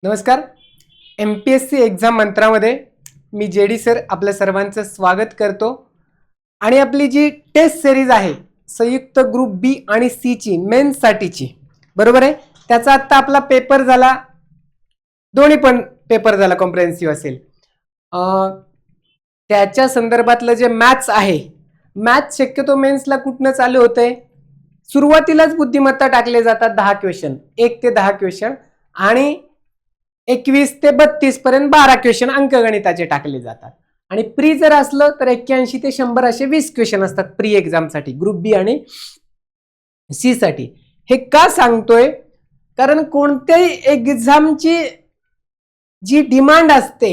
नमस्कार. MPSC exam मंत्रामध्ये मी JD sir आपल्या सर्वांचं स्वागत करतो. आणि आपली जी टेस्ट सिरीज आहे संयुक्त ग्रुप बी आणि सी ची मेन्स साठीची, बरोबर आहे, त्याचा आता आपला पेपर झाला, दोन्ही पण पेपर झाला, कॉम्प्रिहेन्सिव्ह असेल. त्याच्या संदर्भातलं जे मॅथ्स आहे, मॅथ्स शक्यतो मेन्सला कुठनं चालू होतंय, सुरुवातीलाच बुद्धिमत्ता टाकले जातात 10 क्वेश्चन, 1 ते 10 क्वेश्चन, आणि 21 ते 32 पर्यंत 12 क्वेश्चन अंकगणिताचे टाकले जातात. आणि प्री जर असलं तर 81 ते 100 असे 20 क्वेश्चन असतात प्री एक्झाम साठी, ग्रुप बी आणि सी साठी. हे का सांगतोय, कारण कोणत्याही एक्झामची जी डिमांड असते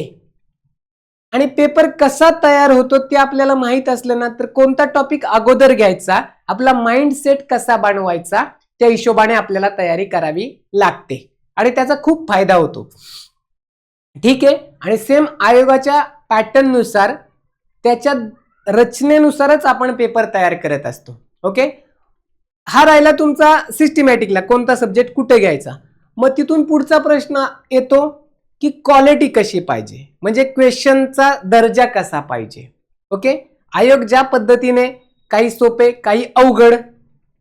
आणि पेपर कसा तयार होतो ते आपल्याला माहित असलं ना, तर कोणता टॉपिक अगोदर घ्यायचा, आपला माइंडसेट कसा बनवायचा, त्या हिशोबाने आपल्याला तयारी करावी लागते आणि त्याचा खूप फायदा होतो. ठीक आहे. आणि सेम आयोगाच्या पॅटर्न नुसार, त्याच्या रचनेनुसारच आपण पेपर तयार करत असतो. ओके. हा राहिला तुमचा सिस्टमॅटिकला कोणता सब्जेक्ट कुठे घ्यायचा. मग तिथून पुढचा प्रश्न येतो की क्वालिटी कशी पाहिजे, म्हणजे क्वेश्चनचा दर्जा कसा पाहिजे. ओके. आयोग ज्या पद्धतीने काही सोपे, काही अवघड,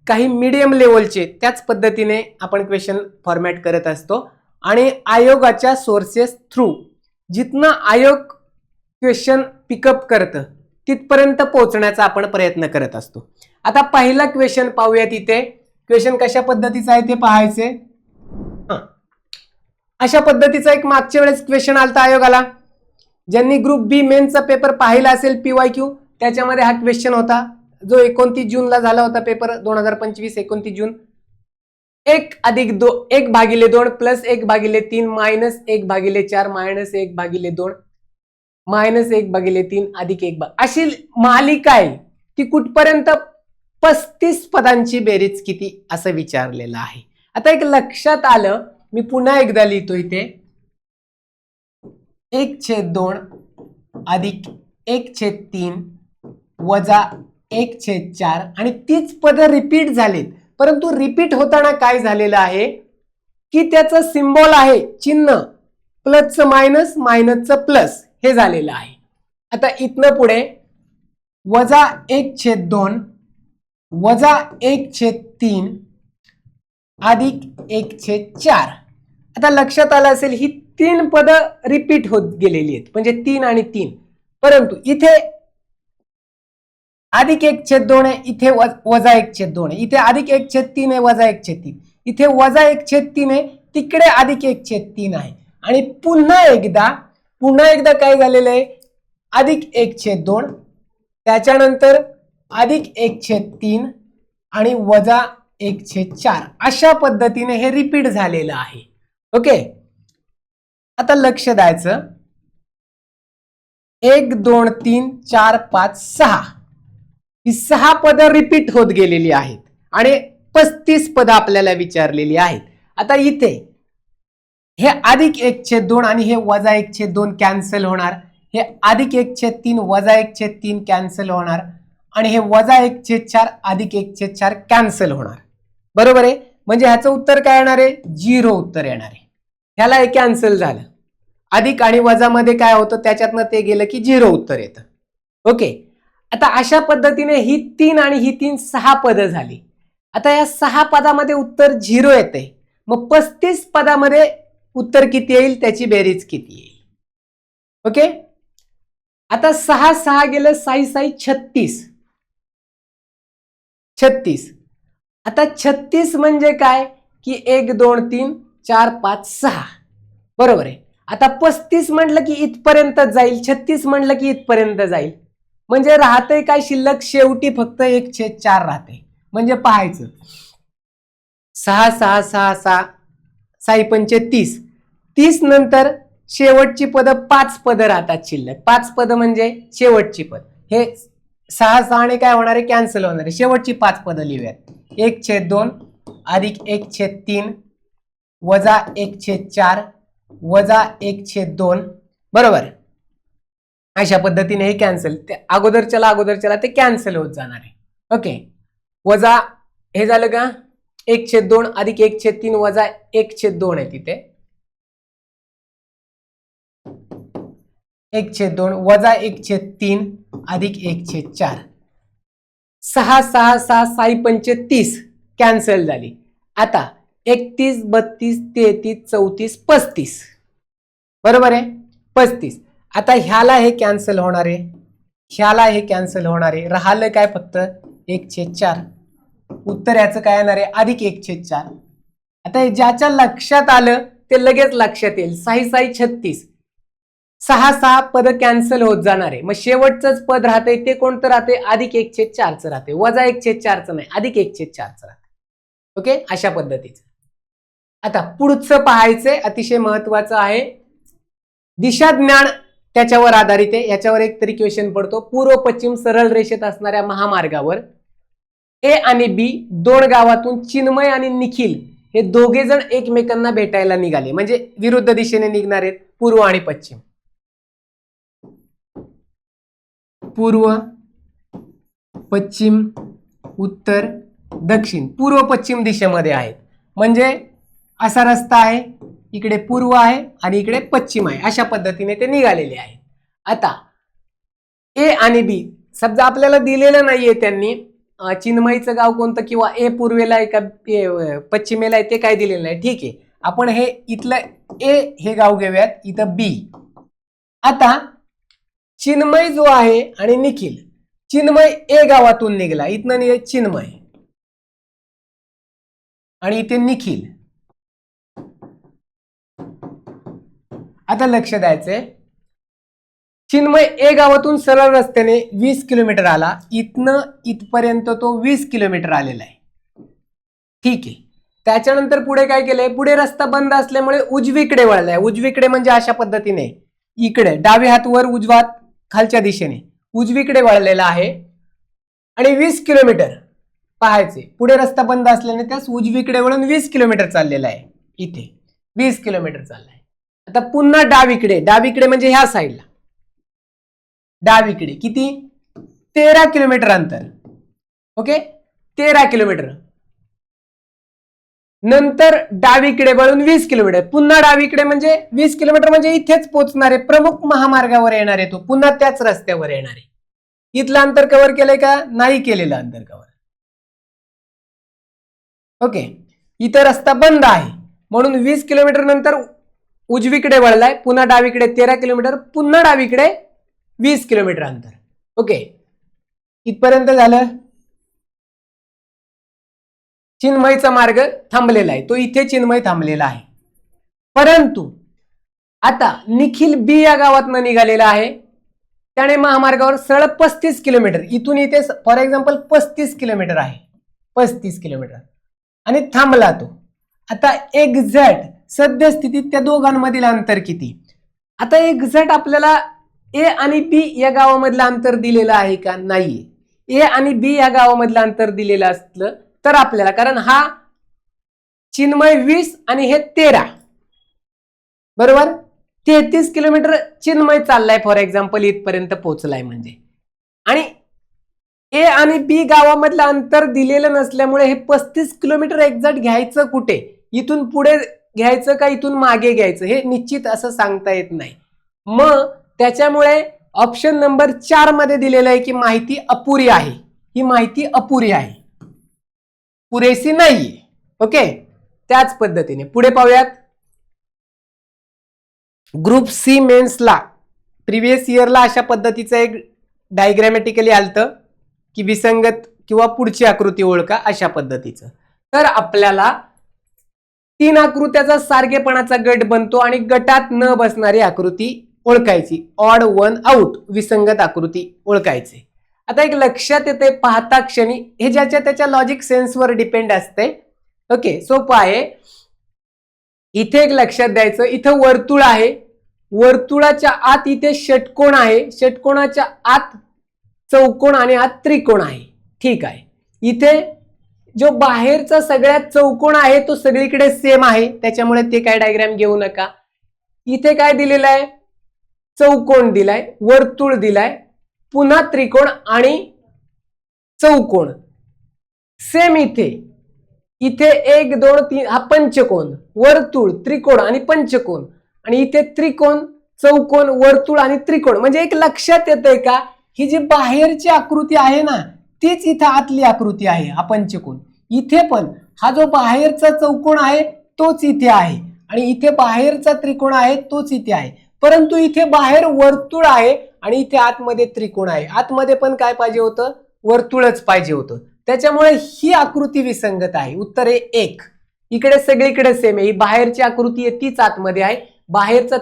काही मीडियम लेवलचे, त्याच पद्धतीने आपण क्वेश्चन फॉर्मॅट करत असतो. आणि आयोगाच्या सोर्सेस थ्रू जिथनं आयोग क्वेश्चन पिकअप करतं तिथपर्यंत पोहोचण्याचा आपण प्रयत्न करत असतो. आता पहिला क्वेश्चन पाहूया. तिथे क्वेश्चन कशा पद्धतीचा आहे ते पाहायचे. अशा पद्धतीचा एक मागच्या वेळेस क्वेश्चन आलता आयोगाला, ज्यांनी ग्रुप बी मेन्सचा पेपर पाहिला असेल PYQ, त्याच्यामध्ये हा क्वेश्चन होता जो 29 जूनला झाला होता पेपर, 2025 29 जून. 1/2 प्लस 1/3 मायनस 1/4 मायनस 1/2 मायनस 1/3 अधिक 1 अशी मालिका आहे. ती कुठपर्यंत 35 पदांची बेरीज किती असं विचारलेलं आहे. आता एक लक्षात आलं, मी पुन्हा एकदा लिहितो इथे, 1/2 अधिक 1/3 वजा 1/4 आणि तीच पद रिपीट झालीत. परंतु रिपीट होताना काय झालेलं आहे की त्याचं सिम्बॉल आहे, चिन्ह, प्लसचं मायनस, मायनसचं प्लस, हे झालेलं आहे. आता इथनं पुढे वजा 1/2 वजा 1/3 अधिक 1/4. आता लक्षात आलं असेल, ही 3 पद रिपीट होत गेलेली आहेत, म्हणजे 3 आणि 3. परंतु इथे अधिक 1/2 आहे, इथे वजा 1/2 आहे, इथे अधिक 1/3 आहे, वजा 1/3, इथे वजा 1/3 आहे, तिकडे अधिक 1/3 आहे. आणि पुन्हा एकदा काय झालेलं आहे, अधिक 1/2, त्याच्यानंतर अधिक 1/3 आणि वजा 1/4 अशा पद्धतीने हे रिपीट झालेलं आहे. ओके. आता लक्ष द्यायचं, 1 2 3 4 5 6 ही 6 पद रिपीट होत गेलेली आहेत आणि 35 पद आपल्याला विचारलेली आहेत. आता इथे हे अधिक 1/2 आणि हे वजा 1/2 कॅन्सल होणार, हे अधिक 1/3 वजा 1/3 कॅन्सल होणार, आणि हे वजा 1/4 अधिक 1/4 कॅन्सल होणार. बरोबर आहे. म्हणजे ह्याचं उत्तर काय येणार आहे, 0 उत्तर येणार आहे. ह्याला हे कॅन्सल झालं, अधिक आणि वजा मध्ये काय होतं, त्याच्यातनं ते गेलं की 0 उत्तर येतं. ओके. आता अशा पद्धतीने ही 3 आणि ही 3 6 पद झाली. आता या 6 पदामध्ये उत्तर 0 येते. मग 35 पदामध्ये उत्तर किती येईल, त्याची बेरीज किती येईल. ओके. आता 6 6 गेलं, 6 6 36. आता 36 म्हणजे काय की 1 2 3 4 5 6, बरोबर आहे. आता 35 म्हटलं की इथपर्यंत जाईल, 36 म्हटलं की इथपर्यंत जाईल, म्हणजे राहते काय शिल्लक, शेवटी फक्त 1/4 राहते. म्हणजे पाहायचं, 6 6 6 6 6 पंचे 30 नंतर शेवटची पद 5 पद राहतात शिल्लक. 5 पद म्हणजे शेवटची पद, हे 6 6 ने काय होणार आहे, कॅन्सल होणार आहे. शेवटची 5 पद लिहूयात, 1/2 अधिक 1/3 वजा 1/4 वजा 1/2, बरोबर. अशा पद्धतीने हे कॅन्सल, ते अगोदरच्याला ते कॅन्सल होत जाणार आहे. ओके. वजा हे झालं का, 1/2 अधिक 1/3 वजा 1/2 आहे तिथे, 1/2 वजा 1/3 अधिक 1/4. 6 6 6 6 5 30 कॅन्सल झाली. आता 31 32 33 34 35 बरोबर आहे 35. आता ह्याला हे कॅन्सल होणार आहे, ह्याला हे कॅन्सल होणार आहे. राहिलं काय फक्त 1/4. उत्तर याचं काय येणार आहे अधिक 1/4. आता ज्याच्या लक्षात आलं ते लगेच लक्षात येईल. 6 6 36 6 6 पद कॅन्सल होत जाणार आहे. मग शेवटचंच पद राहते ते कोणतं राहते अधिक 1/4 नाही, वजा 1/4 नाही, अधिक 1/4 राहते. ओके अशा पद्धतीचं. आता पुढचं पाहायचंय अतिशय महत्वाचं आहे. दिशा ज्ञान त्याच्यावर आधारित आहे. याच्यावर एक तरी क्वेश्चन पडतो. पूर्व पश्चिम सरळ रेषेत असणाऱ्या महामार्गावर ए आणि बी दोन गावातून चिन्मय आणि निखिल हे दोघे जण एकमेकांना भेटायला निघाले. म्हणजे विरुद्ध दिशेने निघणार आहेत पूर्व आणि पश्चिम. पूर्व पश्चिम उत्तर दक्षिण पूर्व पश्चिम दिशेमध्ये आहेत. म्हणजे असा रस्ता आहे, इकडे पूर्व आहे आणि इकडे पश्चिम आहे. अशा पद्धतीने ते निघालेले आहेत. आता ए आणि बी समजा आपल्याला दिलेलं नाहीये त्यांनी चिन्मयचं गाव कोणतं किंवा ए पूर्वेला आहे का पश्चिमेला आहे ते काय दिलेलं नाही. ठीक आहे आपण हे इथलं ए हे गाव घेऊयात, इथं बी. आता चिन्मय जो आहे आणि निखिल, चिन्मय ए गावातून निघाला, इथनं चिन्मय आणि इथे निखिल. आता लक्ष द्यायचंय, चिन्मय ए गावातून सरळ रस्त्याने 20 किलोमीटर आला, इथनं इथपर्यंत तो 20 किलोमीटर आलेला आहे. ठीक आहे. त्याच्यानंतर पुढे काय केलंय, पुढे रस्ता बंद असल्यामुळे उजवीकडे वळलाय. उजवीकडे म्हणजे अशा पद्धतीने इकडे डावे हात वर उजवा हात खालच्या दिशेने उजवीकडे वळलेला आहे आणि 20 किलोमीटर पाहायचे. पुढे रस्ता बंद असल्याने त्यास उजवीकडे वळून 20 किलोमीटर चाललेला आहे. इथे 20 किलोमीटर चाललाय. आता पुन्हा डावीकडे, डावीकडे म्हणजे ह्या साईडला डावीकडे किती 13 किलोमीटर अंतर. Okay 13 kilometre. नंतर डावीकडे वळून 20 किलोमीटर, पुन्हा डावीकडे म्हणजे 20 किलोमीटर म्हणजे इथेच पोहोचणार आहे. प्रमुख महामार्गावर येणार आहे तो, पुन्हा त्याच रस्त्यावर येणार आहे. इथलं अंतर कव्हर केलंय का नाही केलेलं अंतर कव्हर. ओके इथं रस्ता बंद आहे म्हणून 20 किलोमीटर नंतर उजवीकडे वळलाय, पुन्हा डावीकडे 13 किलोमीटर, पुन्हा डावीकडे 20 किलोमीटर अंतर. ओके इथपर्यंत झालं. चिन्मयचा मार्ग थांबलेला आहे, तो इथे चिन्मय थांबलेला आहे. परंतु आता निखिल बी या गावातनं निघालेला आहे. त्याने महामार्गावर सरळ 35 किलोमीटर इथून इथे फॉर एक्झाम्पल 35 किलोमीटर आहे, 35 किलोमीटर आणि थांबला तो. आता एक्झॅक्ट सद्यस्थितीत त्या दोघांमधील अंतर किती. आता एक्झॅक्ट आपल्याला ए आणि बी या गावामधलं अंतर दिलेलं आहे का नाहीये. ए आणि बी या गावामधलं अंतर दिलेलं असलं तर आपल्याला, कारण हा चिन्मय 20 आणि हे 13 बरोबर 33 किलोमीटर चिन्मय चाललाय फॉर एक्झाम्पल इथपर्यंत पोहोचलाय म्हणजे. आणि ए आणि बी गावामधलं अंतर दिलेलं नसल्यामुळे हे 35 किलोमीटर एक्झॅक्ट घ्यायचं कुठे, इथून पुढे घ्यायचं का इथून मागे घ्यायचं हे निश्चित असं सांगता येत नाही. मग त्याच्यामुळे ऑप्शन नंबर 4 मध्ये दिलेलं आहे की माहिती अपुरी आहे. ही माहिती अपुरी आहे, पुरेशी नाहीये. ओके त्याच पद्धतीने पुढे पाहूयात. ग्रुप सी मेन्सला प्रिव्हियस इयरला अशा पद्धतीचं एक डायग्रॅमॅटिकली आलतं की विसंगत किंवा पुढची आकृती ओळखा अशा पद्धतीचं. तर आपल्याला 3 आकृत्याचा सारखेपणाचा गट बनतो आणि गटात न बसणारी आकृती ओळखायची. ऑड वन आउट विसंगत आकृती ओळखायची. आता एक लक्षात येते पाहता क्षणी, हे ज्याच्या त्याच्या लॉजिक सेन्सवर डिपेंड असते. ओके सोपं आहे. इथे एक लक्षात द्यायचं, इथं वर्तुळ आहे, वर्तुळाच्या आत इथे षटकोन आहे, षटकोनाच्या आत चौकोन आणि आत त्रिकोण आहे. ठीक आहे. इथे जो बाहेरचा सगळ्यात चौकोन आहे तो सगळीकडे सेम आहे, त्याच्यामुळे ते काय डायग्राम घेऊ नका. इथे काय दिलेलं आहे, चौकोन दिलाय, वर्तुळ दिलाय, पुन्हा त्रिकोण आणि चौकोन सेम. इथे इथे 1 2 3 हा पंचकोन, वर्तुळ त्रिकोण आणि पंचकोन, आणि इथे त्रिकोण चौकोन, वर्तुळ आणि त्रिकोण. म्हणजे एक लक्षात येतंय का, ही जी बाहेरची आकृती आहे ना तीच इथं आतली आकृती आहे हा पंचकोन. इथे पण हा जो बाहेरचा चौकोन आहे तोच इथे आहे आणि इथे बाहेरचा त्रिकोण आहे तोच इथे आहे. परंतु इथे बाहेर वर्तुळ आहे आणि इथे आतमध्ये त्रिकोण आहे. आतमध्ये पण काय पाहिजे होतं, वर्तुळच पाहिजे होतं. त्याच्यामुळे ही आकृती विसंगत आहे. उत्तर आहे 1. इकडे सगळीकडे सेम आहे. ही बाहेरची आकृती आहे तीच आतमध्ये आहे. बाहेरचा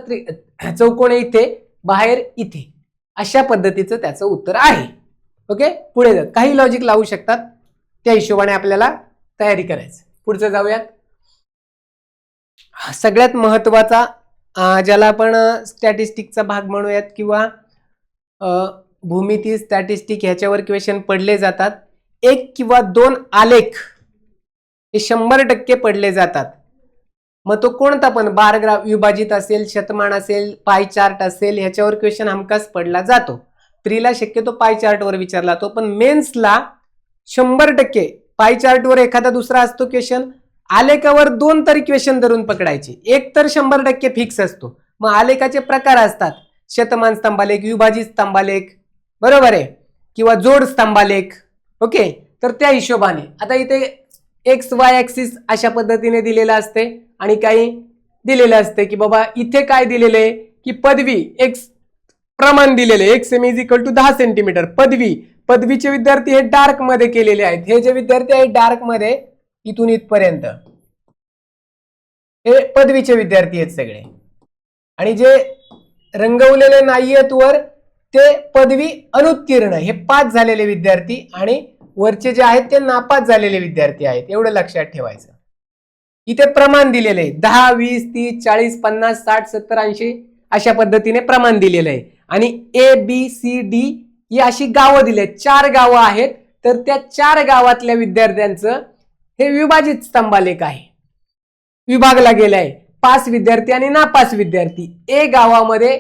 चौकोन आहे इथे, बाहेर इथे. अशा पद्धतीचं त्याचं उत्तर आहे. ओके, पुढे काही लॉजिक लावू शकतात, त्या हिशोबाने आपल्याला तयारी करायचं. पुढचं जाऊयात. सगळ्यात महत्वाचा ज्याला आपण स्टॅटिस्टिकचा भाग म्हणूयात किंवा भूमिती, स्टॅटिस्टिक ह्याच्यावर क्वेश्चन पडले जातात. 1 किंवा 2 आलेख हे 100% पडले जातात. मग तो कोणता पण बार ग्राफ विभाजित असेल, शतमान असेल, पाय चार्ट असेल, ह्याच्यावर क्वेश्चन हमखास पडला जातो. प्रीला शक्यतो पाय चार्टवर विचारला तो, पण मेन्सला 100% पाय चार्टवर एखादा दुसरा असतो क्वेश्चन. आलेखावर 2 तरी क्वेश्चन धरून पकडायचे. एक तर 100% फिक्स असतो. मग आलेखाचे प्रकार असतात, शतमान स्तंभालेख, विभाजित स्तंभालेख, बरोबर आहे, किंवा जोड स्तंभालेख. ओके, तर त्या हिशोबाने आता इथे एक्स वाय ऍक्सिस अशा पद्धतीने दिलेलं असते आणि काही दिलेलं असते की बाबा इथे काय दिलेलं आहे की पदवी एक्स प्रमाण दिलेले, x m is equal to 10 centimetre. पदवीचे विद्यार्थी हे डार्क मध्ये केलेले आहेत. हे जे विद्यार्थी आहेत डार्क मध्ये इथून इथपर्यंत हे पदवीचे विद्यार्थी आहेत सगळे, आणि जे रंगवलेले नाहीयेत वर ते पदवी अनुत्तीर्ण, हे पास झालेले विद्यार्थी, आणि वरचे जे आहेत ते नापास झालेले विद्यार्थी आहेत. एवढं लक्षात ठेवायचं. इथे प्रमाण दिलेले आहे 10, 20, 30, 40, 50, 60, 70, 80 अशा पद्धतीने प्रमाण दिलेलं आहे. आणि ए बी सी डी ही अशी गावं दिली आहेत. 4 गावं आहेत, तर त्या 4 गावातल्या विद्यार्थ्यांचं हे विभाजित स्तंभालेख आहे, विभागला गेलाय. पास विद्यार्थी आणि नापास विद्यार्थी. ए गावामध्ये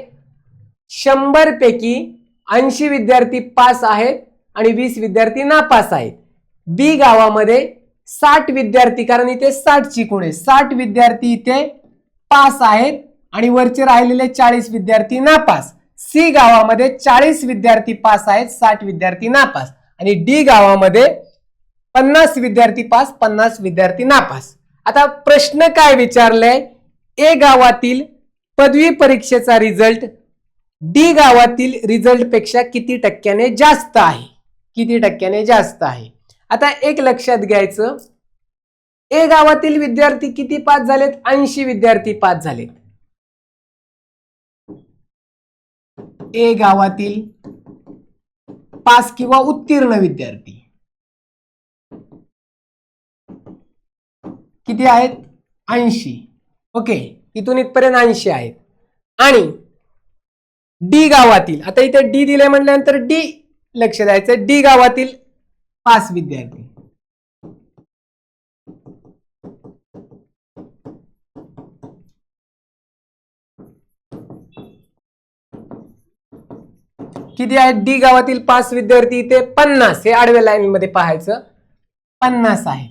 100 पैकी 80 विद्यार्थी पास आहेत आणि 20 विद्यार्थी नापास आहेत. बी गावामध्ये 60 विद्यार्थी, कारण इथे 60 ची खूण आहे, 60 विद्यार्थी इथे पास आहेत आणि वरचे राहिलेले 40 विद्यार्थी नापास. सी गावामध्ये 40 विद्यार्थी पास आहेत, 60 विद्यार्थी नापास. आणि डी गावामध्ये 50 विद्यार्थी पास, 50 विद्यार्थी नापास. आता प्रश्न काय विचारलाय, ए गावातील पदवी परीक्षेचा रिझल्ट डी गावातील रिझल्ट पेक्षा किती टक्क्याने जास्त आहे, किती टक्क्याने जास्त आहे. आता एक लक्षात घ्यायचं, ए गावातील विद्यार्थी किती पास झालेत, 80 विद्यार्थी पास झालेत. ए गावातील पास किंवा उत्तीर्ण विद्यार्थी किती आहेत, 80. ओके, इथून इथपर्यंत 80 आहेत. आणि डी गावातील, आता इथे डी दिले म्हटल्यानंतर डी लक्ष द्यायचं, डी गावातील पास विद्यार्थी किती आहेत, डी गावातील पास विद्यार्थी इथे 50, हे आडव्या लाईन मध्ये पाहायचं, 50 आहेत.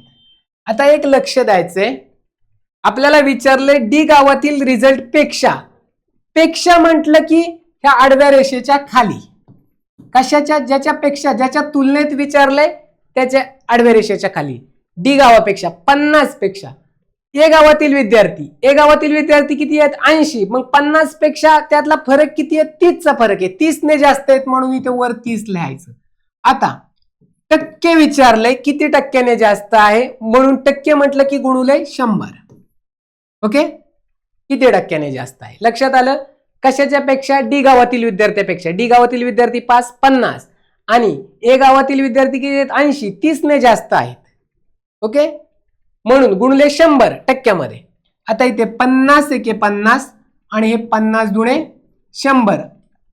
आता एक लक्ष द्यायचंय, आपल्याला विचारले डी गावातील रिझल्ट पेक्षा, पेक्षा म्हटलं की ह्या आडव्या रेषेच्या खाली, कशाच्या, ज्याच्यापेक्षा, ज्याच्या तुलनेत विचारलंय त्याच्या आडव्या रेषेच्या खाली, डी गावापेक्षा 50 पेक्षा. ए गावातील विद्यार्थी किती आहेत, 80. मग 50 पेक्षा त्यातला फरक किती आहे, 30 चा फरक आहे, 30 ने जास्त आहेत म्हणून इथे वर 30 लिहायचं. आता टक्के विचारलंय, किती टक्क्याने जास्त आहे, म्हणून टक्के म्हटलं की गुणुले 100. ओके, किती टक्क्याने जास्त आहे, लक्षात आलं. कशाच्या पेक्षा, डी गावातील विद्यार्थ्यापेक्षा. डी गावातील विद्यार्थी पास 50 आणि ए गावातील विद्यार्थी किती आहेत, 80, 30 ने जास्त आहेत. ओके, म्हणून गुणले 100 टक्क्यामध्ये. आता इथे 50 एके 50 आणि हे 50 दुणे 100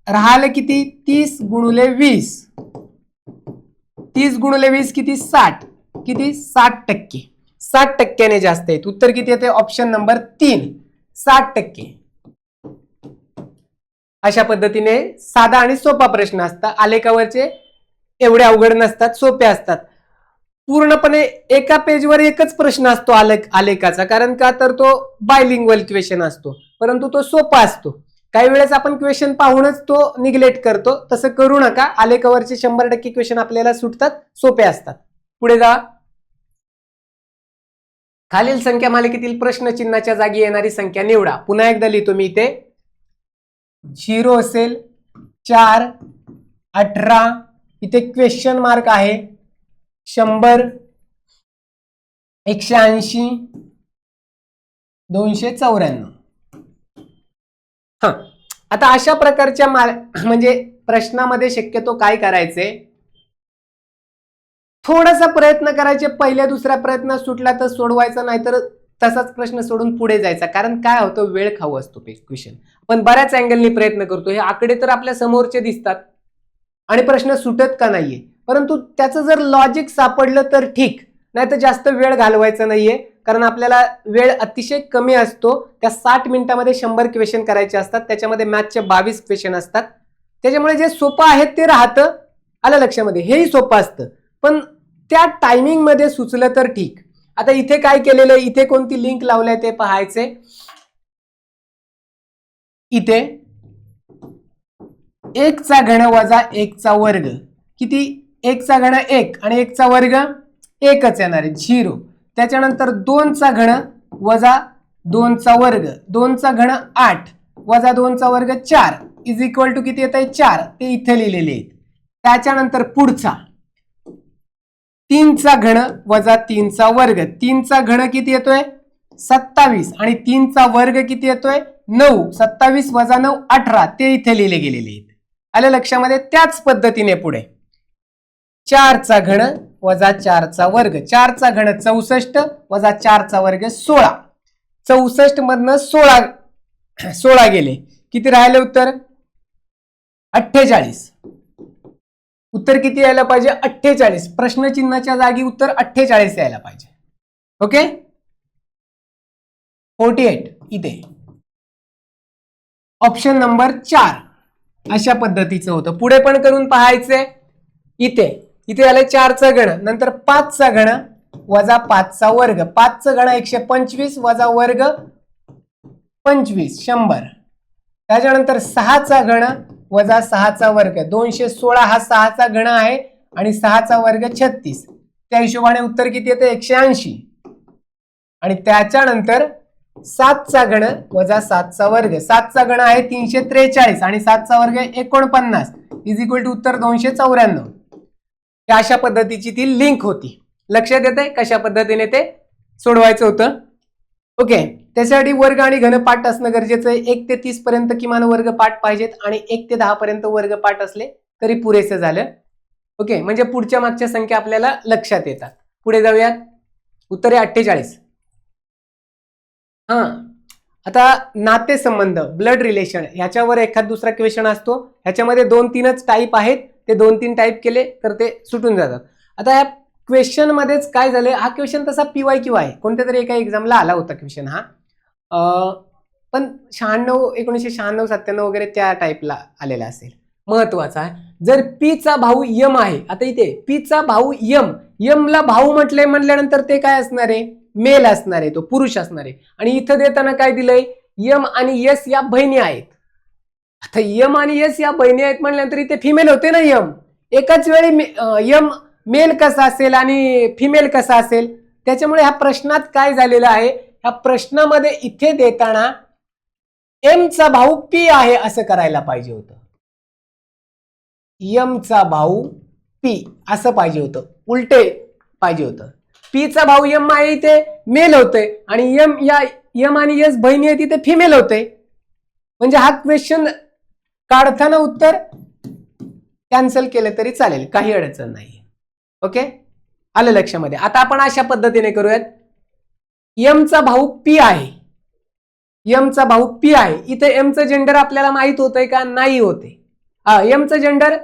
राहिले किती, 30 गुणुले 20, 30 गुणुले 20 किती, 60, किती 60%. 60% जास्त आहेत. उत्तर किती येते, ऑप्शन नंबर 3, 60%. अशा पद्धतीने साधा आणि सोपा प्रश्न असतात. आलेखावरचे एवढे अवघड नसतात, सोपे असतात. पूर्णपणे एका पेजवर एकच प्रश्न असतो आलेखाचा, कारण का तर तो बायलिंग्वल क्वेश्चन असतो, परंतु तो सोपा असतो. काही वेळेस आपण क्वेश्चन पाहूनच तो निग्लेक्ट करतो, तसं करू नका. आले कव्हरचे 100% क्वेश्चन आपल्याला सुटतात, सोपे असतात. पुढे जा. खालील संख्या मालिकेतील प्रश्नचिन्हाच्या जागी येणारी संख्या निवडा. पुन्हा एकदा लिहितो मी इथे. 0 असेल, 4, 18, इथे क्वेश्चन मार्क आहे, 100, 180, 294. आता अशा प्रकारच्या म्हणजे प्रश्नामध्ये शक्यतो काय करायचे, थोडासा प्रयत्न करायचे. पहिल्या दुसऱ्या प्रयत्न सुटला तर सोडवायचा, नाहीतर तसाच प्रश्न सोडून पुढे जायचा. कारण काय होतं, वेळ खाऊ असतो क्वेश्चन. पण बऱ्याच अँगलनी प्रयत्न करतो. हे आकडे तर आपल्या समोरचे दिसतात आणि प्रश्न सुटत का नाहीये, परंतु त्याचं जर लॉजिक सापडलं तर ठीक, नाही तर जास्त वेळ घालवायचा नाहीये. कारण आपल्याला वेळ अतिशय कमी असतो. त्या 60 मिनिटांमध्ये 100 क्वेश्चन करायचे असतात. त्याच्यामध्ये मॅथचे 22 क्वेश्चन असतात. त्याच्यामुळे जे सोपं आहे ते राहतं. आलं लक्षामध्ये, हेही सोपं असतं, पण त्या टायमिंग मध्ये सुचलं तर ठीक. आता इथे काय केलेलं, इथे कोणती लिंक लावलंय ते पाहायचे. इथे 1 चा घन वजा 1 चा वर्ग किती, 1 चा घन 1 आणि 1 चा वर्ग 1च येणार आहे, 0. त्याच्यानंतर 2 चा घन वजा 2 चा वर्ग, 2 चा घन 8 वजा 2 चा वर्ग 4 इज इक्वल टू किती येत आहे, 4. ते इथे लिहिलेले आहेत. त्याच्यानंतर पुढचा 3 चा घन वजा 3 चा वर्ग, 3 चा घन किती येतोय 27 आणि 3 चा वर्ग किती येतोय 9, 27 वजा 9 18, ते इथे लिहिले गेलेले आहेत. आलं लक्षामध्ये. त्याच पद्धतीने पुढे 4 चा घन वजा 4 चा वर्ग, 4 चा घन 64 वजा 4 चा वर्ग 16, 64 मधनं 16 गेले, किती राहिले उत्तर 48. उत्तर किती यायला पाहिजे 48. प्रश्नचिन्हाच्या जागी उत्तर 48 यायला पाहिजे. ओके, 48 इथे ऑप्शन नंबर 4 अशा पद्धतीचं होतं. पुढे पण करून पाहायचंय. इथे आलं 4 चा घन, नंतर 5 चा घन वजा 5 चा वर्ग, 5 चा घन 125 वजा वर्ग 25 100. त्याच्यानंतर 6 चा घन वजा 6 चा वर्ग, 216 हा 6 चा घन आहे आणि 6 चा वर्ग 36. त्या हिशोबाने उत्तर किती येतं 180. आणि त्याच्यानंतर 7 चा घन वजा 7 चा वर्ग, 7 चा घन आहे 343 आणि 7 चा वर्ग 49 इज इक्वल टू उत्तर 294. अशा पद्धतीची ती लिंक होती. लक्षात येतंय कशा पद्धतीने ते सोडवायचं होतं. ओके, त्यासाठी वर्ग आणि घनपाठ असणं गरजेचं आहे. 1 ते 30 पर्यंत किमान वर्ग पाठ पाहिजेत आणि 1 ते 10 पर्यंत वर्ग पाठ असले तरी पुरेसे झालं. ओके, म्हणजे पुढच्या मागच्या संख्या आपल्याला लक्षात येतात. पुढे जाऊयात. उत्तर आहे 48. आता नातेसंबंध, ब्लड रिलेशन, ह्याच्यावर एखाद दुसरा क्वेश्चन असतो. ह्याच्यामध्ये 2-3च टाईप आहेत. ते 2-3 टाईप केले तर ते सुटून जातात. आता या क्वेश्चन मध्येच काय झालं, हा क्वेश्चन तसा PYQ आहे, कोणत्या तरी एका एक्झामला आला होता क्वेश्चन हा, पण 1996-97 वगैरे त्या टाईपला आलेला असेल. महत्वाचा आहे, जर P चा भाऊ M आहे. आता इथे P चा भाऊ M ला भाऊ म्हटल्यानंतर ते काय असणार आहे, मेल असणार आहे, तो पुरुष असणार आहे. आणि इथं देताना काय दिलंय, M आणि S या बहिणी आहेत. आता M आणि S या बहिणी आहेत म्हटल्यानंतर इथे फिमेल होते ना M. एकाच वेळी M मेल कसा असेल आणि फिमेल कसा असेल. त्याच्यामुळे ह्या प्रश्नात काय झालेलं आहे, ह्या प्रश्नामध्ये इथे देताना M चा भाऊ P आहे असं करायला पाहिजे होतं. M चा भाऊ P असं पाहिजे होतं, उलटे पाहिजे होतं. P चा भाऊ M आहे इथे मेल होते आणि M आणि S बहिणी आहे तिथे फिमेल होते. म्हणजे हा क्वेश्चन काढताना उत्तर कॅन्सल केलं तरी चालेल, काही अडचण नाही. ओके, आलं लक्षामध्ये. आता आपण अशा पद्धतीने करूयात. M चा भाऊ P आहे, M चा भाऊ P आहे. इथे M चं जेंडर आपल्याला माहित होतंय का, नाही होते. M चं जेंडर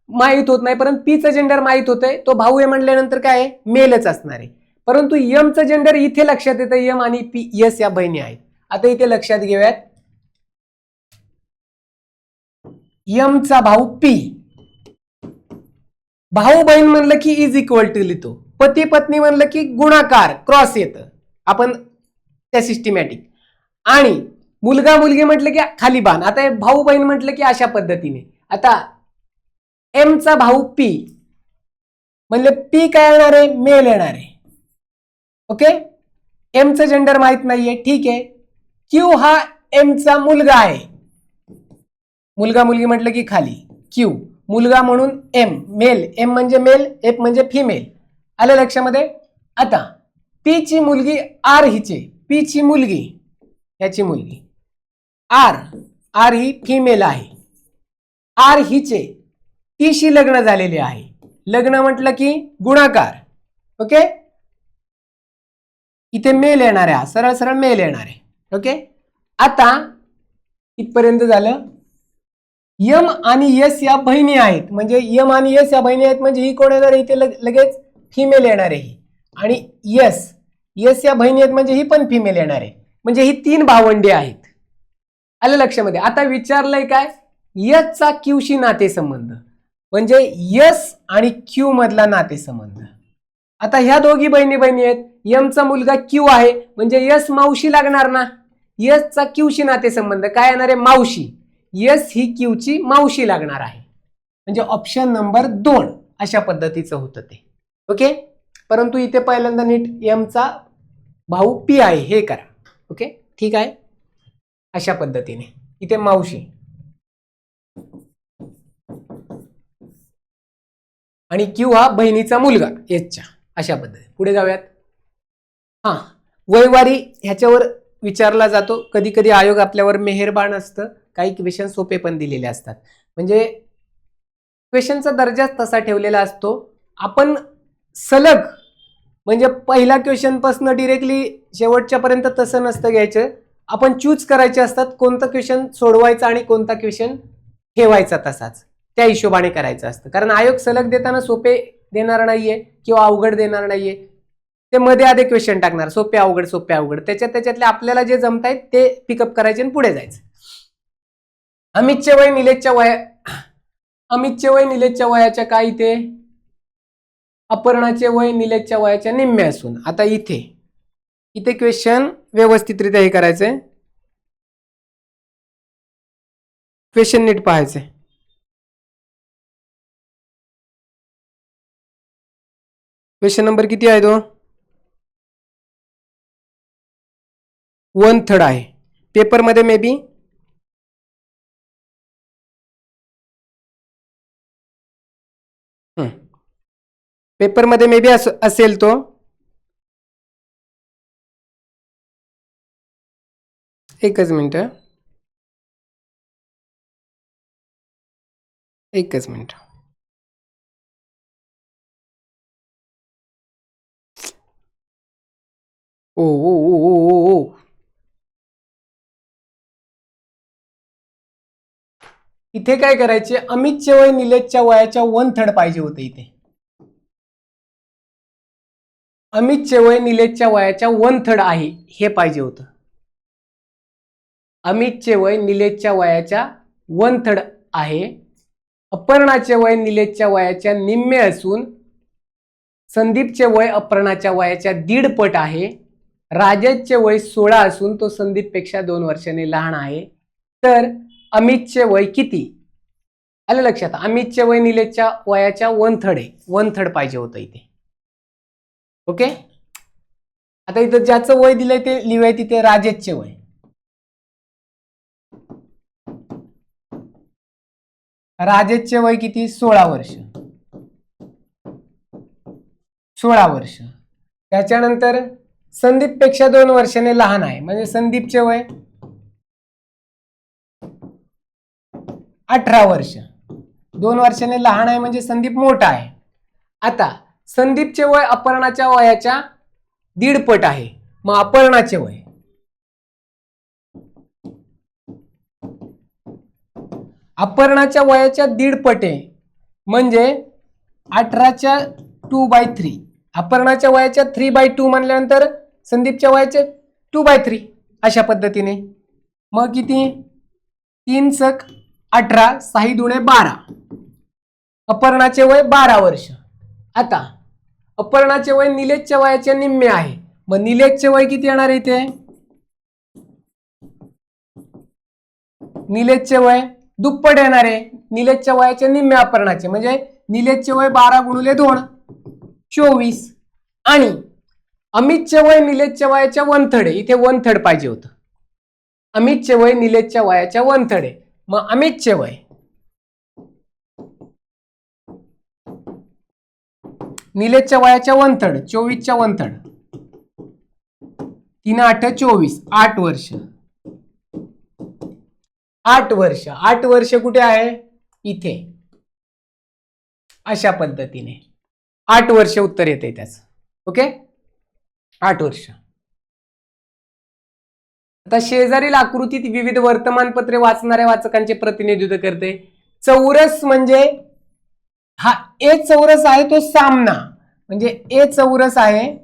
माहित होत नाही, परंतु P चं जेंडर माहित होतंय. तो भाऊ आहे म्हटल्यानंतर काय आहे, मेलच असणार आहे. परंतु M चं जेंडर इथे लक्षात येतं, M आणि P S या बहिणी आहेत. आता इथे लक्षात घेऊयात, M चा भाऊ P, भाऊ बहीण म्हणलं की इज इक्वल टू लिहितो, पती पत्नी म्हणलं की गुणाकार क्रॉस येतं आपण त्या सिस्टमॅटिक. आणि मुलगा मुलगी म्हटलं की खाली बाण. आता भाऊ बहीण म्हटलं की अशा पद्धतीने. आता एमचा भाऊ पी म्हणजे पी काय येणार आहे, मेल येणार आहे. ओके, एमचं जेंडर माहित नाहीये, ठीक आहे. क्यू हा एमचा मुलगा आहे. मुलगा मुलगी म्हटलं की खाली क्यू, मुलगा म्हणून एम, मेल, एम म्हणजे मेल, एफ म्हणजे फिमेल. आलं लक्षामध्ये. आता पी ची मुलगी आर हिचे, पी ची मुलगी याची मुलगी आर, आर ही फिमेल आहे. आर हिचे टीशी लग्न झालेले आहे. लग्न म्हटलं की गुणाकार. ओके, इथे मेल येणार आहे, सरळ सरळ मेल येणार आहे. ओके, आता इथपर्यंत झालं. यम आणि यस या बहिणी आहेत, म्हणजे यम आणि यस या बहिणी आहेत, म्हणजे ही कोण येणार आहे, इथे लगेच फिमेल येणार आहे. आणि यस, यस या बहिणी आहेत म्हणजे ही पण फिमेल येणार आहे, म्हणजे ही 3 भावंडे आहेत. आलं लक्षामध्ये. आता विचारलंय काय, यस चा क्यूशी नातेसंबंध, म्हणजे यस आणि क्यू मधला नातेसंबंध. आता ह्या दोघी बहिणी आहेत. यमचा मुलगा क्यू आहे म्हणजे यस मावशी लागणार ना. यस चा क्यूशी नातेसंबंध काय येणार आहे, मावशी. यस ही क्यूची मावशी लागणार आहे, म्हणजे ऑप्शन नंबर 2 अशा पद्धतीचं होतं ते. ओके, परंतु इथे पहिल्यांदा नीट एमचा भाऊ पी आहे हे करा. ओके, ठीक आहे. अशा पद्धतीने इथे मावशी आणि क्यू हा बहिणीचा मुलगा एसच्या. अशा पद्धतीने पुढे जाऊयात. हा, वयवारी ह्याच्यावर विचारला जातो. कधी कधी आयोग आपल्यावर मेहरबान असतं, काही क्वेश्चन सोपे पण दिलेले असतात. म्हणजे क्वेश्चनचा दर्जाच तसा ठेवलेला असतो. आपण सलग म्हणजे पहिला क्वेश्चन पासून डिरेक्टली शेवटच्या पर्यंत तसं नसतं घ्यायचं. आपण चूज करायचे असतात कोणता क्वेश्चन सोडवायचा आणि कोणता क्वेश्चन ठेवायचा तसाच, त्या हिशोबाने करायचं असतं. कारण आयोग सलग देताना सोपे देणार नाहीये किंवा अवघड देणार नाहीये, ते मध्ये आधे क्वेश्चन टाकणार सोपे अवघड सोपे अवघड. त्याच्यातले आपल्याला जे जमतायत ते पिकअप करायचे आणि पुढे जायचं. अमितचे वय निलेशच्या वयाच्या काय, इथे अपर्णाचे वय निलेशच्या वयाच्या निम्मे असून. आता इथे क्वेश्चन व्यवस्थितरित्या हे करायचंय, क्वेश्चन नीट पाहायचंय. क्वेश्चन नंबर किती आहे तो, 1/3 आहे. पेपरमध्ये मे बी पेपरमध्ये मे बी असेल तो. एकच मिनिट, एकच मिनिट. ओ ओ ओ ओ ओ इथे काय करायचे, अमितचे वय निलेशच्या वयाच्या 1/3 पाहिजे होते. इथे अमितचे वय निलेशच्या वयाच्या 1/3 आहे हे पाहिजे होतं. अमितचे वय निलेशच्या वयाच्या 1/3 आहे. अपर्णाचे वय निलेशच्या वयाच्या निम्मे असून संदीपचे वय अपर्णाच्या वयाच्या 1.5 पट आहे. राजेशचे वय 16 असून तो संदीप पेक्षा 2 वर्षांनी लहान आहे. तर अमितचे वय किती, आलं लक्षात. अमितचे वय निलेशच्या वयाच्या 1/3 आहे, 1/3 पाहिजे होतं इथे. ओके, आता इथं ज्याचं वय दिलंय ते लिहाय, तिथे राजेशचे वय. राजेशचे वय किती, 16 वर्ष. 16 वर्ष. त्याच्यानंतर संदीप पेक्षा 2 वर्षाने लहान आहे म्हणजे संदीपचे वय 18 वर्ष. 2 वर्षाने लहान आहे म्हणजे संदीप मोठा आहे. आता संदीपचे वय अपर्णाच्या वयाच्या 1.5 पट आहे. मग अपर्णाचे वय, अपर्णाच्या वयाच्या 1.5 पट आहे म्हणजे 18च्या 2/3. अपर्णाच्या वयाच्या 3/2 म्हणल्यानंतर संदीपच्या वयाचे 2/3 अशा पद्धतीने. मग किती, 3 सक 18, 6 दुणे 12. अपर्णाचे वय 12 वर्ष. आता अपर्णाचे वय निलेशच्या वयाच्या निम्मे आहे, मग निलेशचे वय किती येणार इथे, निलेशचे वय दुप्पट येणार आहे, निलेशच्या वयाच्या निम्म्या अपर्णाचे, म्हणजे निलेशचे वय 12 गुणिले 2 24, आणि अमितचे वय निलेशच्या वयाच्या 1/3 आहे, इथे 1/3 पाहिजे होतं. अमितचे वय निलेशच्या वयाच्या 1/3 आहे. मग अमितचे वय निलेशच्या वयाच्या 1/3, 24च्या 1/3, 3 8 24, 8 वर्ष. 8 वर्ष, 8 वर्ष कुठे आहे? इथे. अशा पद्धतीने 8 वर्ष उत्तर येते त्याचं. ओके, 8 वर्ष. आता शेजारील आकृतीत विविध वर्तमानपत्रे वाचणाऱ्या वाचकांचे प्रतिनिधित्व करते. चौरस म्हणजे हा ए चौरस आहे तो सामना, म्हणजे ए चौरस आहे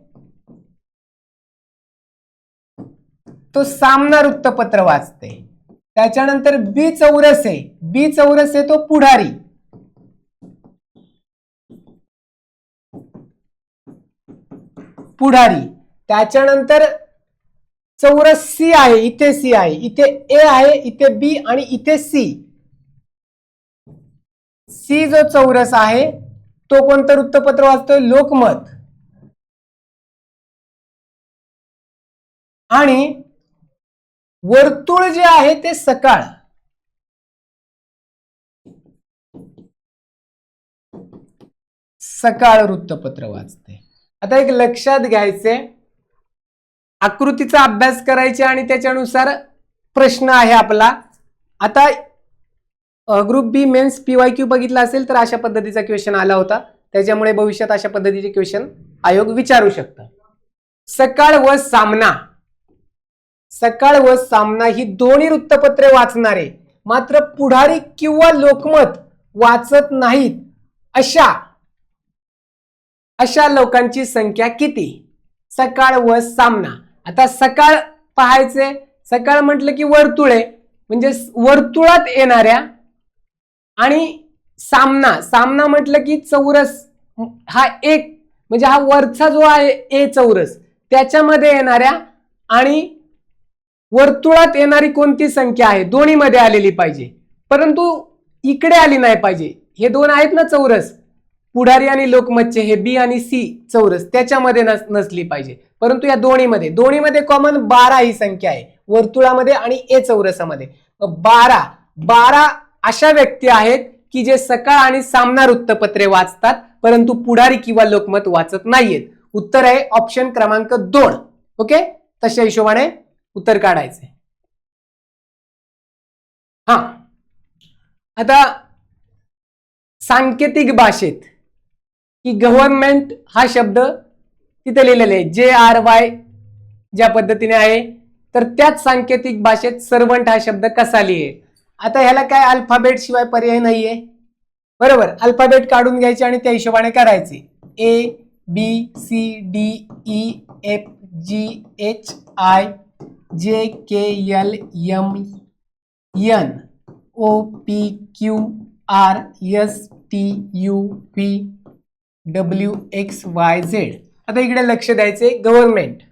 तो सामना वृत्तपत्र वाचते. त्याच्यानंतर बी चौरस आहे, बी चौरस आहे तो पुढारी. पुढारी. त्याच्यानंतर चौरस सी आहे, इथे सी आहे, इथे ए आहे, इथे बी आणि इथे सी. सी जो चौरस आहे तो कोणतं वृत्तपत्र वाचतोय? लोकमत. आणि वर्तुळ जे आहे ते सकाळ. सकाळ वृत्तपत्र वाचते. आता एक लक्षात घ्यायचे, आकृतीचा अभ्यास करायचे आणि त्याच्यानुसार प्रश्न आहे आपला. आता ग्रुप बी मेन्स PYQ बघितला असेल तर अशा पद्धतीचा क्वेश्चन आला होता, त्याच्यामुळे भविष्यात अशा पद्धतीचे क्वेश्चन आयोग विचारू शकतात. सकाळ व सामना, सकाळ व सामना ही दोन्ही वृत्तपत्रे वाचणारे मात्र पुढारी किंवा लोकमत वाचत नाहीत अशा लोकांची संख्या किती? सकाळ व सामना. आता सकाळ पाहायचे, सकाळ म्हटलं की वर्तुळ आहे, म्हणजे वर्तुळात येणाऱ्या, आणि सामना, सामना म्हटलं की चौरस, हा एक म्हणजे हा वरचा जो आहे ए चौरस त्याच्यामध्ये येणाऱ्या आणि वर्तुळात येणारी कोणती संख्या आहे दोन्ही मध्ये आलेली पाहिजे, परंतु इकडे आली नाही पाहिजे. हे दोन आहेत ना चौरस, पुढारी आणि लोकमतचे, हे बी आणि सी चौरस त्याच्यामध्ये नसली पाहिजे, परंतु या दोन्हीमध्ये कॉमन 12 ही संख्या आहे, वर्तुळामध्ये आणि ए चौरसामध्ये. 12 अशा व्यक्ती आहेत की जे सकाळ आणि सामना वृत्तपत्रे वाचतात परंतु पुढारी किंवा लोकमत वाचत नाहीयेत. उत्तर आहे ऑप्शन क्रमांक 2. ओके, तशा हिशोबाने उत्तर काढायचे. हा, आता सांकेतिक भाषेत की गव्हर्नमेंट हा शब्द तिथे लिहिलेला आहे JRY ज्या पद्धतीने आहे, तर त्याच सांकेतिक भाषेत सर्वंट हा शब्द कसा लिहेल? आता ह्याला काय अल्फाबेट शिवाय पर्याय नाहीये, बरोबर. अल्फाबेट काढून घ्यायचे आणि त्या हिशोबाने करायचे. ABCDEFGHIJKLMNOPQRSTUVWXYZ. आता इकडे लक्ष द्यायचे, गव्हर्नमेंट.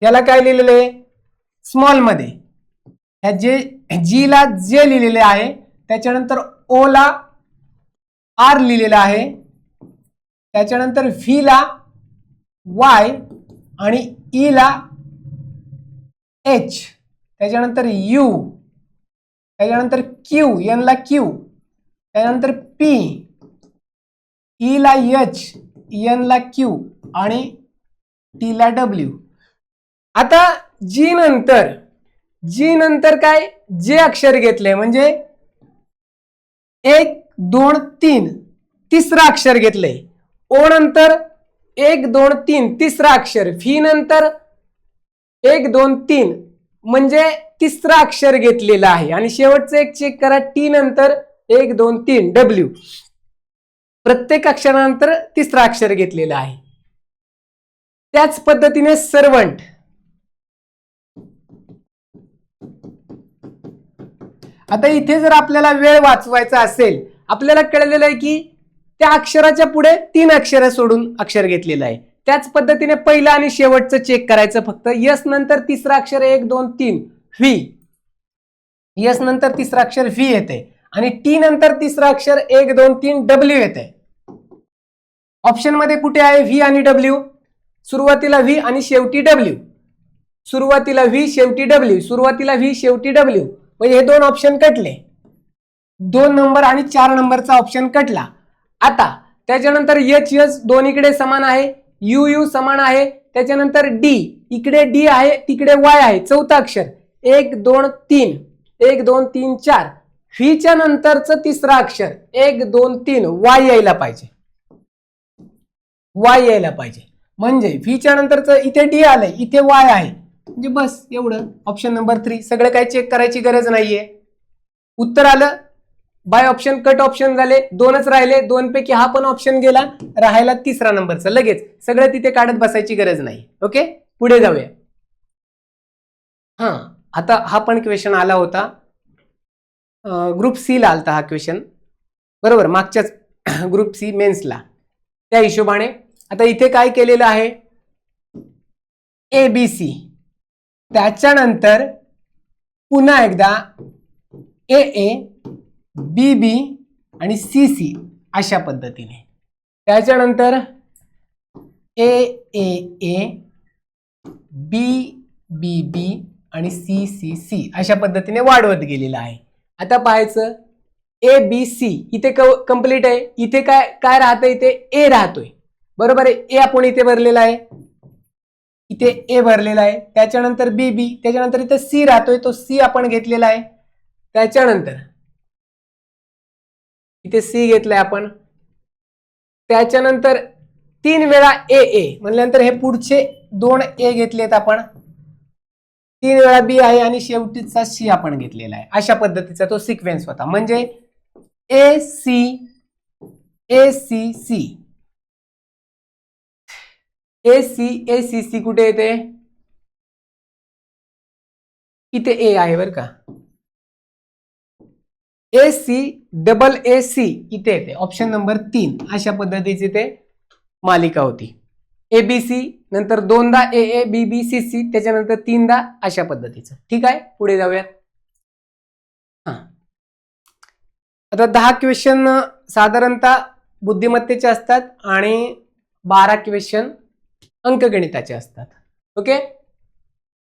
याला काय लिहिलेलं आहे? स्मॉल मध्ये. ह्या जी ला जे लिहिलेले आहे, त्याच्यानंतर ओ ला आर लिहिलेला आहे, त्याच्यानंतर व्ही ला वाय आणि ई ला एच, त्याच्यानंतर यू, त्याच्यानंतर क्यू, एन ला क्यू, त्याच्यानंतर पी, ई ला एच, एन ला क्यू आणि टी ला डब्ल्यू. आता जी नंतर काय जे अक्षर घेतले, म्हणजे 1 2 3 तिसरा अक्षर घेतले. ओ नंतर 1 2 3 तिसरा अक्षर, व्ही नंतर 1 2 3 म्हणजे तिसरा अक्षर घेतलेला आहे, आणि शेवटचं एक चेक करा, टी नंतर 1 2 3 डब्ल्यू, प्रत्येक अक्षरानंतर तिसरा अक्षर घेतलेला आहे. त्याच पद्धतीने सर्वंट. आता इथे जर आपल्याला वेळ वाचवायचा असेल, आपल्याला कळलेलं आहे की त्या अक्षराच्या पुढे 3 अक्षर सोडून अक्षर घेतलेलं आहे. त्याच पद्धतीने पहिलं आणि शेवटचं चेक करायचं फक्त. यस नंतर तिसरं अक्षर 1 2 3 व्ही, यस नंतर तिसरं अक्षर व्ही येते आणि टी नंतर तिसरं अक्षर 1 2 3 डब्ल्यू येते. ऑप्शन मध्ये कुठे आहे व्ही आणि डब्ल्यू? सुरुवातीला व्ही आणि शेवटी डब्ल्यू, सुरुवातीला व्ही शेवटी डब्ल्यू, सुरुवातीला व्ही शेवटी डब्ल्यू. म्हणजे हे 2 ऑप्शन कटले. 2 नंबर आणि 4 नंबरचा ऑप्शन कटला. आता त्याच्यानंतर एच एस दोन्हीकडे समान आहे, यू यू समान आहे. त्याच्यानंतर डी, इकडे डी आहे तिकडे वाय आहे. चौथा अक्षर 1 2 3 1 2 3 4. व्हीच्या नंतरचं तिसरं अक्षर 1 2 3 वाय यायला पाहिजे, वाय यायला पाहिजे. म्हणजे व्हीच्या नंतरचं इथे डी आलंय, इथे वाय आहे. म्हणजे बस एवढं. Option number 3. सगळं काही चेक करायची गरज नाहीये. उत्तर आलं. बाय ऑप्शन कट ऑप्शन झाले, 2च राहिले. 2 पैकी हा पण ऑप्शन गेला, राहायला तिसरा नंबरचा. लगेच सगळं तिथे काढत बसायची गरज नाही. ओके, पुढे जाऊया. आता हा पण क्वेश्चन आला होता, ग्रुप सी ला आलता हा क्वेश्चन, बरोबर, मागच्याच ग्रुप सी मेन्सला. त्या हिशोबाने आता इथे काय केलेलं आहे, ABC, त्याच्यानंतर पुन्हा एकदा AA, BB आणि CC अशा पद्धतीने. त्याच्यानंतर AAA, BBB आणि CCC अशा पद्धतीने वाढवत गेलेला आहे. आता पाहायचं ABC इथे कंप्लीट आहे. इथे काय काय राहतं, इथे A राहतोय, बरोबर आहे. A आपण इथे भरलेला आहे, इथे A भरलेला आहे. त्याच्यानंतर BB, त्याच्यानंतर इथे C राहतोय, तो C आपण घेतलेला आहे. त्याच्यानंतर इथे C घेतलाय आपण. त्याच्यानंतर 3 वेळा AA म्हणल्यानंतर हे पुढचे 2 A घेतलेत आपण. 3 वेळा B आहे आणि शेवटीचा C आपण घेतलेला आहे. अशा पद्धतीचा तो सिक्वेन्स होता. म्हणजे AC ACC, ACC कुठे येते, इथे A आहे बरं का. AC इथे येते. ऑप्शन नंबर 3 अशा पद्धतीची ते मालिका होती. ABC नंतर 2दा AA BB CC, त्याच्यानंतर 3दा अशा पद्धतीचं. ठीक आहे, पुढे जाऊयात. आता 10 क्वेश्चन साधारणतः बुद्धिमत्तेचे असतात आणि 12 क्वेश्चन अंकगणिताचे असतात. ओके,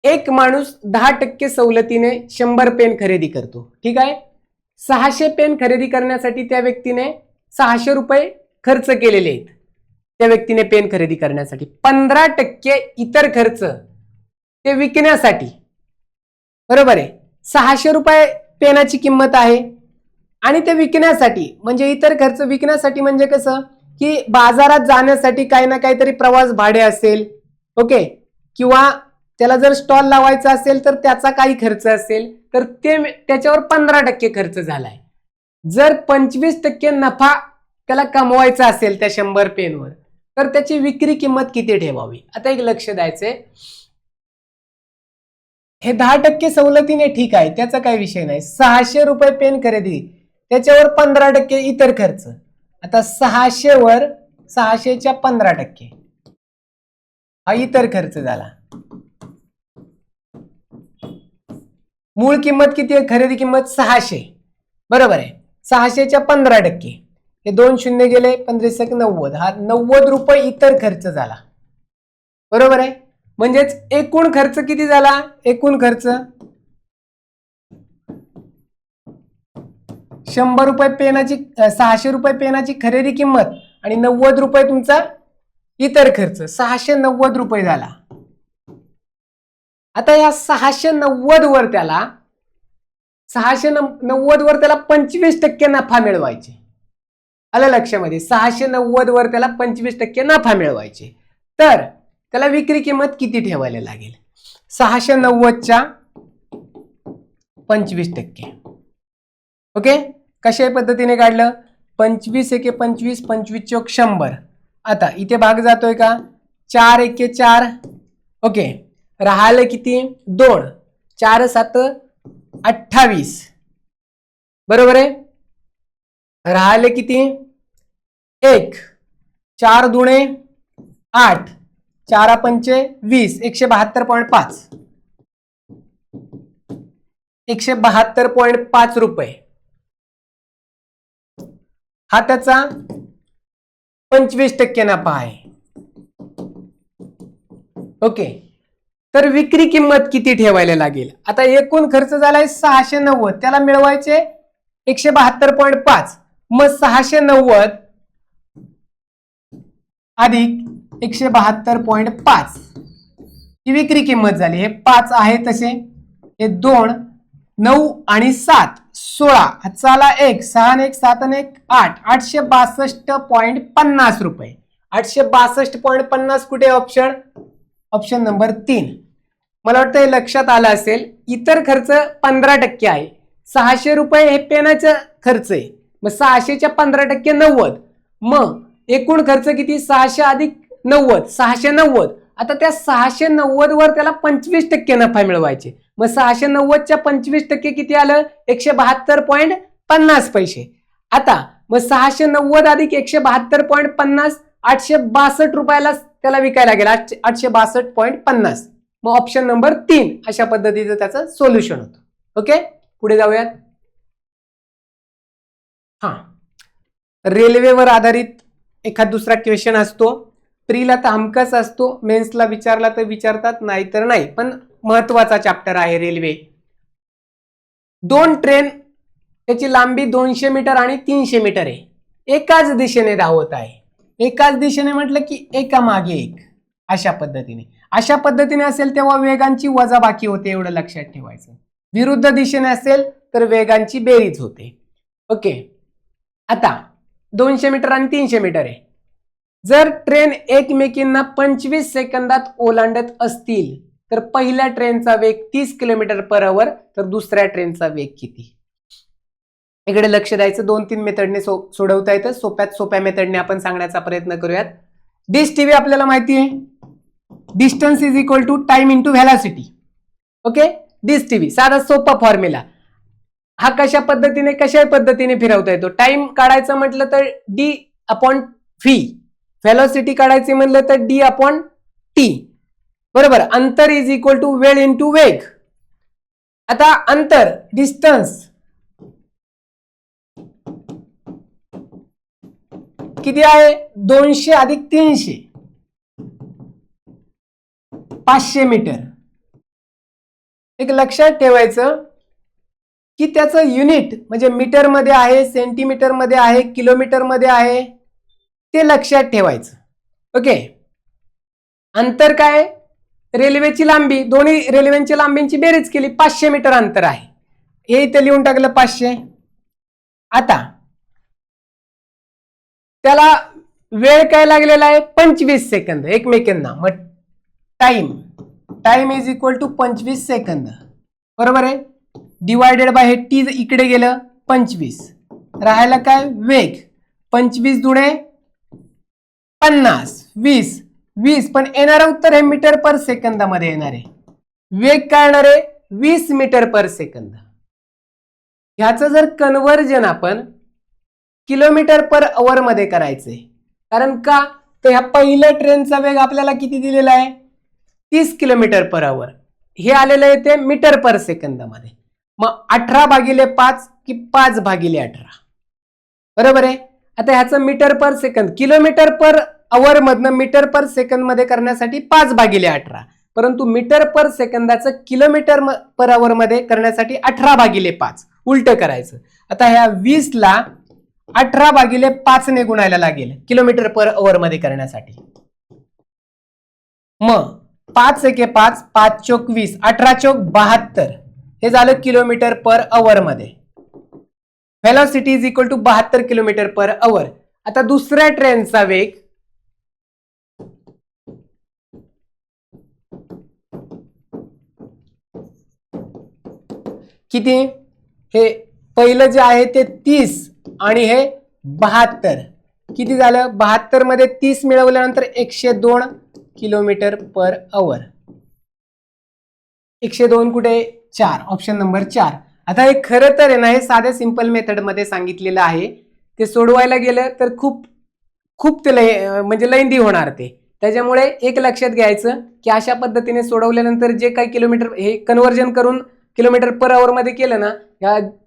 एक माणूस 10% सवलतीने 100 पेन खरेदी करतो. ठीक आहे, 600 पेन खरेदी करण्यासाठी त्या व्यक्तीने 600 रुपये खर्च केलेले आहेत. त्या व्यक्तीने पेन खरेदी करण्यासाठी 15% इतर खर्च ते विकण्यासाठी, बरोबर आहे. 600 रुपये पेनाची किंमत आहे आणि ते विकण्यासाठी, म्हणजे इतर खर्च विकण्यासाठी म्हणजे कसं की बाजारात जाण्यासाठी काही ना काहीतरी प्रवास भाडे असेल, ओके, किंवा त्याला जर स्टॉल लावायचा असेल तर त्याचा काही खर्च असेल, तर ते त्याच्यावर 15% खर्च झालाय. जर 25% नफा त्याला कमवायचा असेल त्या 100 पेनवर, तर त्याची विक्री किंमत किती ठेवावी. आता एक लक्ष द्यायचंय, हे 10% सवलतीने ठीक आहे, त्याचा काही विषय नाही. 600 रुपये पेन खरेदी, त्याच्यावर 15% इतर खर्च. आता 600 वर 600च्या 15% हा इतर खर्च झाला. मूळ किंमत किती आहे, खरेदी किंमत 600, बरोबर आहे. 600च्या 15%, हे 2 शून्य गेले, 15 90, हा 90 रुपये इतर खर्च झाला, बरोबर आहे. म्हणजेच एकूण खर्च किती झाला, एकूण खर्च 100 रुपये पेनाची, 600 रुपये पेनाची खरेदी किंमत आणि 90 रुपये तुमचा इतर खर्च, 690 रुपये झाला. आता या 690 वर त्याला 25% नफा मिळवायचे. आलं लक्षामध्ये, 690 वर त्याला 25% नफा मिळवायचे. तर त्याला विक्री किंमत किती ठेवायला लागेल, 690च्या 25%. ओके, कशा पद्धतीने काढलं, 25 एके 25, 25 चौक 100. आता इथे भाग जातोय का, 4 एके 4, ओके, राहिलं किती 2, 4 7 28, बरोबर आहे. राहिले किती 1 4 दुणे 8 4 पंचे 20 172.5 172.5 रुपये हा त्याचा 25% नफा आहे. ओके, तर विक्री किंमत किती ठेवायला लागेल? आता एकूण खर्च झालाय 690, त्याला मिळवायचे 172.5, मग 690 अधिक 172.5 ही विक्री किंमत झाली. हे 5 आहे तसे, हे 2 9 आणि 7 16 चाला 1 6 आणि 1 7 आणि 1 8 862.50 रुपये. 862.50 कुठे ऑप्शन? Option number 3. मला वाटतं हे लक्षात आलं असेल. इतर खर्च 15% आहे. 600 रुपये हे पेनाचा खर्च आहे, मग 600च्या 15% 90, मग एकूण खर्च किती? 600 अधिक 90 690. आता त्या 690 वर त्याला 25% नफा मिळवायचे, मग 690च्या 25% किती आलं? 172.50 पैसे. आता मग 690 अधिक 172.50 862 रुपयाला त्याला विकायला गेला, 862.50. मग ऑप्शन नंबर 3 अशा पद्धतीचं त्याचं सोल्युशन होतं. ओके, पुढे जाऊयात. हा, रेल्वेवर आधारित एखाद दुसरा क्वेश्चन असतो. प्रीला तर हमखास असतो, मेन्सला विचारला तर विचारतात, नाही तर नाही, पण महत्वाचा चॅप्टर आहे रेल्वे. 2 ट्रेन, त्याची लांबी 200 मीटर आणि 300 मीटर आहे, एकाच दिशेने धावत आहे. एकाच दिशेने म्हटलं की एका मागे एक, अशा पद्धतीने असेल तेव्हा वेगांची वजाबाकी होते, एवढं लक्षात ठेवायचं. विरुद्ध दिशेने असेल तर वेगांची बेरीज होते. ओके, आता 200 मीटर आणि 300 मीटर आहे. जर ट्रेन एकमेकींना 25 सेकंदात ओलांडत असतील तर पहिल्या ट्रेनचा वेग 30 किलोमीटर पर आवर, तर दुसऱ्या ट्रेनचा वेग किती? इकडे लक्ष द्यायचं. 2-3 मेथडने सोडवता येतं. सोप्यात सोप्या मेथडने आपण सांगण्याचा प्रयत्न करूयात. डिश टीव्ही आपल्याला माहिती आहे, distance is equal to time into velocity. Okay, dish TV साधा सोपा फॉर्म्युला. हा कशा पद्धतीने फिरवता येतो? टाइम काढायचं म्हटलं तर डी अपॉन व्ही, व्हेलॉसिटी काढायची म्हटलं तर डी अपॉन टी, बरोबर. अंतर इज इक्वल टू वेळ इंटू वेग. आता अंतर, डिस्टन्स किती आहे? 200 अधिक 300 500 मीटर. एक लक्षात ठेवायचं की त्याचं युनिट म्हणजे मीटर मध्ये आहे, सेंटीमीटर मध्ये आहे, किलोमीटर मध्ये आहे, ते लक्षात ठेवायचं. ओके, अंतर काय? रेल्वेची लांबी, दोन्ही रेल्वेची लांबींची बेरीज केली, 500 मीटर अंतर आहे, हे इथे लिहून टाकलं 500. आता त्याला वेळ काय लागलेला आहे? 25 सेकंद एकमेकांना. मग time is equal to 25 second, बरोबर आहे. डिवायडेड बाय हे टी इकडे गेलं 25, राहायला काय? वेग. 25 दुणे 50 20 पण येणारं उत्तर हे मीटर पर सेकंदामध्ये येणार आहे. वेग काय येणार आहे? 20 मीटर पर सेकंद. ह्याचं जर कन्व्हर्जन आपण किलोमीटर पर आवर मध्ये करायचंय, कारण का? तर ह्या पहिल्या ट्रेनचा वेग आपल्याला किती दिलेला आहे? 30 किलोमीटर पर आवर. हे आलेलं आहे ते मीटर पर सेकंदामध्ये. मग 18/5 की 5/18, बरोबर आहे. आता ह्याचं metre per second, kilometre per hour मधनं मीटर पर सेकंद मध्ये करण्यासाठी 5/18, परंतु मीटर पर सेकंदाचं किलोमीटर पर आवर मध्ये करण्यासाठी 18/5 उलट करायचं. आता ह्या 20 ला 18/5 ने गुणायला लागेल किलोमीटर पर आवर मध्ये करण्यासाठी. मग 5 एके 5, 5 चोक 20, 18 चोक 72, हे झालं किलोमीटर पर आवर मध्ये. Velocity is equal to 72 kilometre per hour. आता दुसऱ्या ट्रेनचा वेग किती? हे पहिलं जे आहे ते 30 आणि हे 72, किती झालं? 72 मध्ये 30 मिळवल्यानंतर 102 किलोमीटर पर आवर. 102 कुठे? 4, ऑप्शन नंबर 4. आता हे खरं तर आहे ना, हे साध्या सिंपल मेथड मध्ये सांगितलेलं आहे. ते सोडवायला गेलं तर खूप खूप ते म्हणजे लेंदी होणार ते. त्याच्यामुळे एक लक्षात घ्यायचं की अशा पद्धतीने सोडवल्यानंतर जे काही किलोमीटर हे कन्व्हर्जन करून किलोमीटर पर आवर मध्ये केलं ना,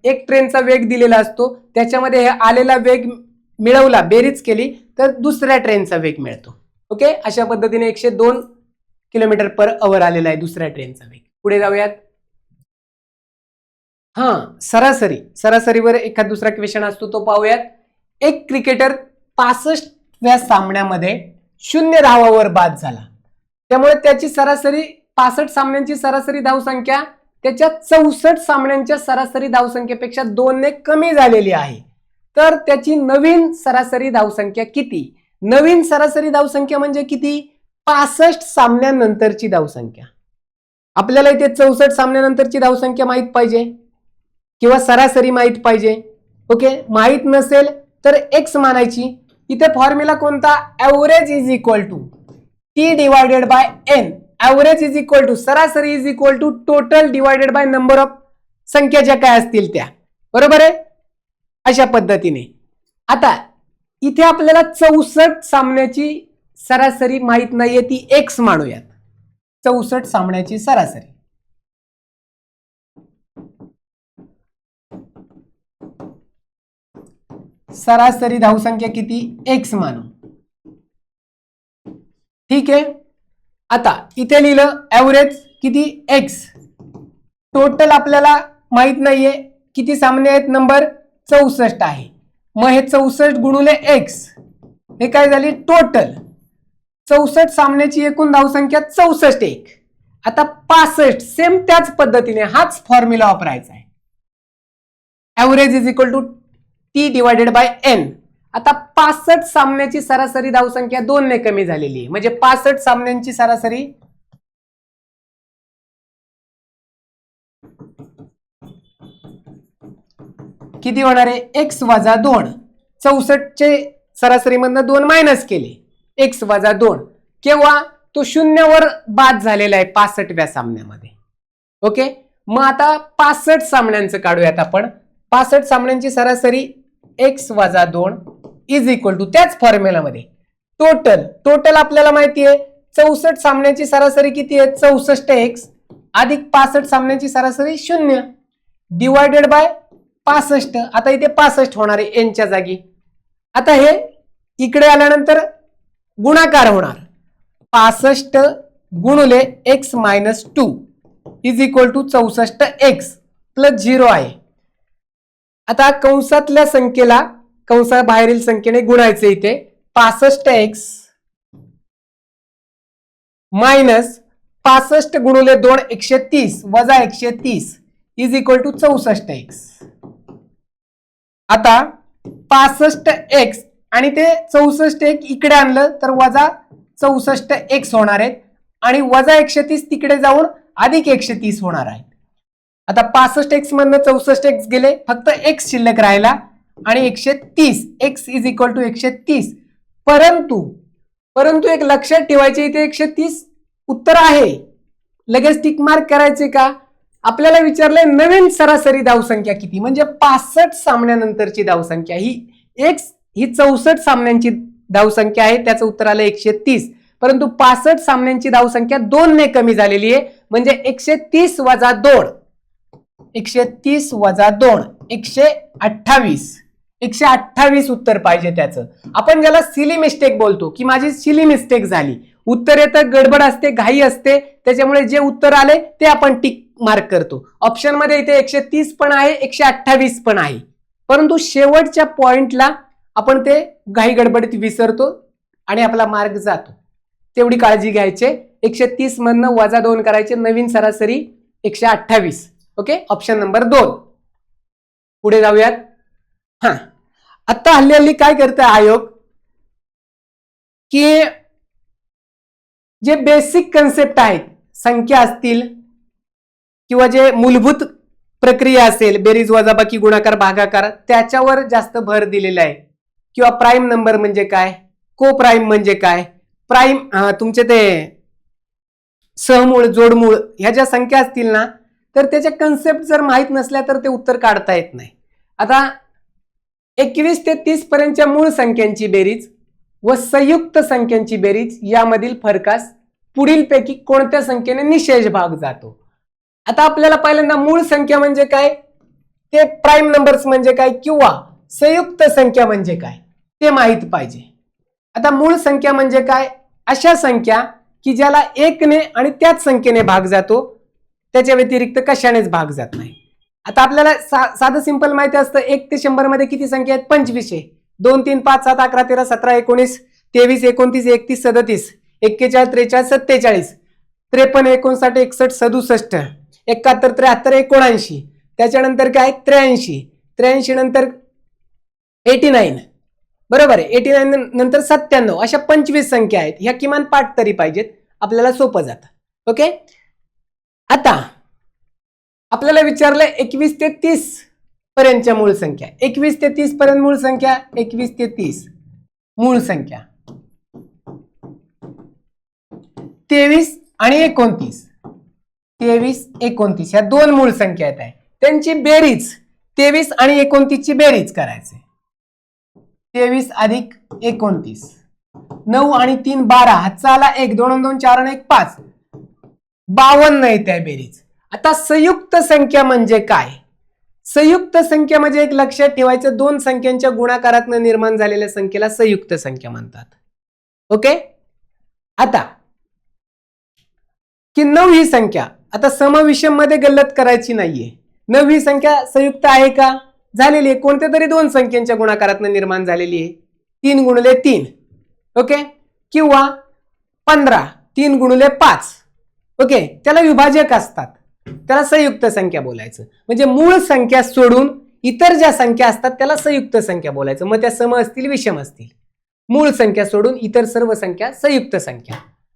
एक ट्रेनचा वेग दिलेला असतो, त्याच्यामध्ये हे आलेला वेग मिळवला, बेरीज केली तर दुसऱ्या ट्रेनचा वेग मिळतो. ओके, अशा पद्धतीने 102 किलोमीटर पर आवर आलेला आहे दुसऱ्या ट्रेनचा वेग. पुढे जाऊयात. सरासरीवर एखाद दुसरा क्वेश्चन असतो तो पाहूयात. एक क्रिकेटर 65व्या सामन्यामध्ये 0 धावांवर बाद झाला, त्यामुळे त्याची सरासरी 65 सामन्यांची सरासरी धावसंख्या त्याच्या 64 सामन्यांच्या सरासरी धावसंख्येपेक्षा 2 ने कमी झालेली आहे. तर त्याची नवीन सरासरी धावसंख्या किती? नवीन सरासरी धावसंख्या म्हणजे किती? 65 सामन्यानंतरची धावसंख्या. आपल्याला इथे 64 सामन्यानंतरची धावसंख्या माहित पाहिजे किंवा सरासरी माहित पाहिजे. ओके, माहित नसेल तर एक्स मानायची. इथे फॉर्म्युला कोणता? Average is equal to T divided by N. Average is equal to सरासरी is equal to total divided by number of संख्या ज्या काय असतील त्या. बरोबर आहे? अशा पद्धतीने. आता इथे आपल्याला 64 सामन्याची सरासरी माहित नाहीये, ती एक्स मानूयात. 64 सामन्याची सरासरी. सरासरी धावसंख्या किती? एक्स मानू. ठीक आहे. आता इथे लिहिलं ऍव्हरेज किती? एक्स. टोटल आपल्याला माहित नाहीये किती सामने आहेत, नंबर 64 आहे. मग हे 64 गुणुले एक्स हे काय झाली? टोटल 64 सामन्याची एकूण धावसंख्या 64 एक. आता 65 सेम त्याच पद्धतीने हाच फॉर्म्युला वापरायचा आहे. Average is equal to T divided by N. आता 65 सामन्याची सरासरी धावसंख्या 2 ने कमी झालेली आहे, म्हणजे 65 सामन्यांची सरासरी किती होणार आहे? एक्स वजा 2. 64 चे सरासरी मधनं 2 मायनस केले, एक्स वजा 2. केव्हा? तो 0 वर बाद झालेला आहे 65व्या सामन्यामध्ये. ओके, मग आता 65 सामन्यांचं काढूयात आपण. 65 सामन्यांची सरासरी एक्स वजा 2 इज इक्वल टू त्याच फॉर्म्युलामध्ये टोटल आपल्याला माहिती आहे 64 सामन्याची सरासरी किती आहे? 64 एक्स अधिक 65 सामन्याची सरासरी 0 डिवायडेड बाय 65. आता इथे 65 होणार आहे एनच्या जागी. आता हे इकडे आल्यानंतर गुणाकार होणार. 65 गुणुले X minus 2 is equal to 64 X plus 0 आहे. आता कंसातल्या संख्येला कंसाबाहेरील संख्येने गुणायचे. इथे 65 एक्स मायनस 65 गुणुले 2 130 वजा 130 इज इक्वल टू 64 एक्स. आता 65 एक्स आणि ते 64 एक इकडे आणलं तर वजा 64 एक्स होणार आहेत आणि वजा 130 तिकडे जाऊन अधिक 130 होणार आहे. आता 65 एक्स मधनं 64 एक्स गेले, फक्त एक्स शिल्लक राहिला आणि 130 एक्स इज इक्वल टू 130. परंतु एक लक्षात ठेवायचे, इथे 130 उत्तर आहे, लगेच टिक मार्क करायचे का? आपल्याला विचारलंय नवीन सरासरी धावसंख्या किती, म्हणजे 65 सामन्यानंतरची धावसंख्या. ही एक्स ही 64 सामन्यांची धावसंख्या आहे, त्याचं उत्तर आलं 130. परंतु 65 सामन्यांची धावसंख्या 2 ने कमी झालेली आहे, म्हणजे 130 वजा 2 130 वजा 2 128 उत्तर पाहिजे त्याचं. आपण ज्याला सिली मिस्टेक बोलतो की माझी सिली मिस्टेक झाली, उत्तर येतं, गडबड असते, घाई असते, त्याच्यामुळे जे उत्तर आले ते आपण टिक मार्क करतो. ऑप्शन मध्ये इथे 130 पण आहे, 128 पण आहे, परंतु शेवटच्या पॉइंटला आपण ते घाई गडबडीत विसरतो आणि आपला मार्क जातो. तेवढी काळजी घ्यायची. 130 मधनं वजा 2 करायचे, नवीन सरासरी 128. Okay, option number 2. पुढे जाऊयात. आता हल्ली काय करतोय आयोग की जे बेसिक कन्सेप्ट आहेत, संख्या असतील किंवा जे मूलभूत प्रक्रिया असेल, बेरीज वजाबाकी गुणाकार भागाकार, त्याच्यावर जास्त भर दिलेला आहे. किंवा प्राईम नंबर म्हणजे काय, को प्राईम म्हणजे काय, प्राईम तुमचे ते सहमूळ जोडमूळ ह्या ज्या संख्या असतील ना, तर त्याच्या कन्सेप्ट जर माहित नसल्या तर ते उत्तर काढता येत नाही. आता 21 ते 30 पर्यंतच्या मूळ संख्यांची बेरीज व संयुक्त संख्यांची बेरीज यामधील फरकास पुढीलपैकी कोणत्या संख्येने निशेष भाग जातो? आता आपल्याला पहिल्यांदा मूळ संख्या म्हणजे काय, ते प्राईम नंबर्स म्हणजे काय किंवा संयुक्त संख्या म्हणजे काय ते माहित पाहिजे. आता मूळ संख्या म्हणजे काय, अशा संख्या की ज्याला 1 ने आणि त्याच संख्येने भाग जातो, त्याच्या व्यतिरिक्त कशानेच भाग जात नाही. आता आपल्याला साधं सिंपल माहिती असतं 1 ते 100 मध्ये किती संख्या आहेत, 25 आहे. 2 3 5 7 11 13 17 19 23 29 31 37 41 43 47 53 59 61 67 71 73 79 त्याच्यानंतर काय 83 83 नंतर 89 बरोबर आहे. 89 नंतर 97 अशा 25 संख्या आहेत. ह्या किमान पाठ तरी पाहिजेत, आपल्याला सोपं जातं. ओके. आता आपल्याला विचारलं 21 ते 30 पर्यंतच्या मूळ संख्या. 21 ते 30 पर्यंत मूळ संख्या, 21 ते 30 मूळ संख्या 23 आणि 29. 23 29 ह्या दोन मूळ संख्या आहेत. त्यांची बेरीज 23 आणि 29 ची बेरीज करायची. 23 अधिक 29 9 आणि 3 12 हातचा आला 1 2 2 4 आणि 1 5 52 येते आहे बेरीज. आता संयुक्त संख्या म्हणजे काय, संयुक्त संख्या म्हणजे एक लक्षात ठेवायचं, दोन संख्यांच्या गुणाकारातून निर्माण झालेल्या संख्येला संयुक्त संख्या म्हणतात. ओके. आता की 9 ही संख्या आता सम विषम मध्ये गल्लत करायची नाहीये. 9 ही संख्या संयुक्त आहे का, झालेली आहे. कोणत्या तरी दोन संख्यांच्या गुणाकारातून निर्माण झालेली आहे. 3 गुणिले 3 ओके, किंवा 15 3 गुणिले 5 ओके, त्याला विभाजक असतात, त्याला संयुक्त संख्या बोलायचं. म्हणजे मूळ संख्या सोडून इतर ज्या संख्या असतात त्याला संयुक्त संख्या बोलायचं. मग त्या सम असतील विषम असतील. मूळ संख्या सोडून इतर सर्व संख्या संयुक्त संख्या.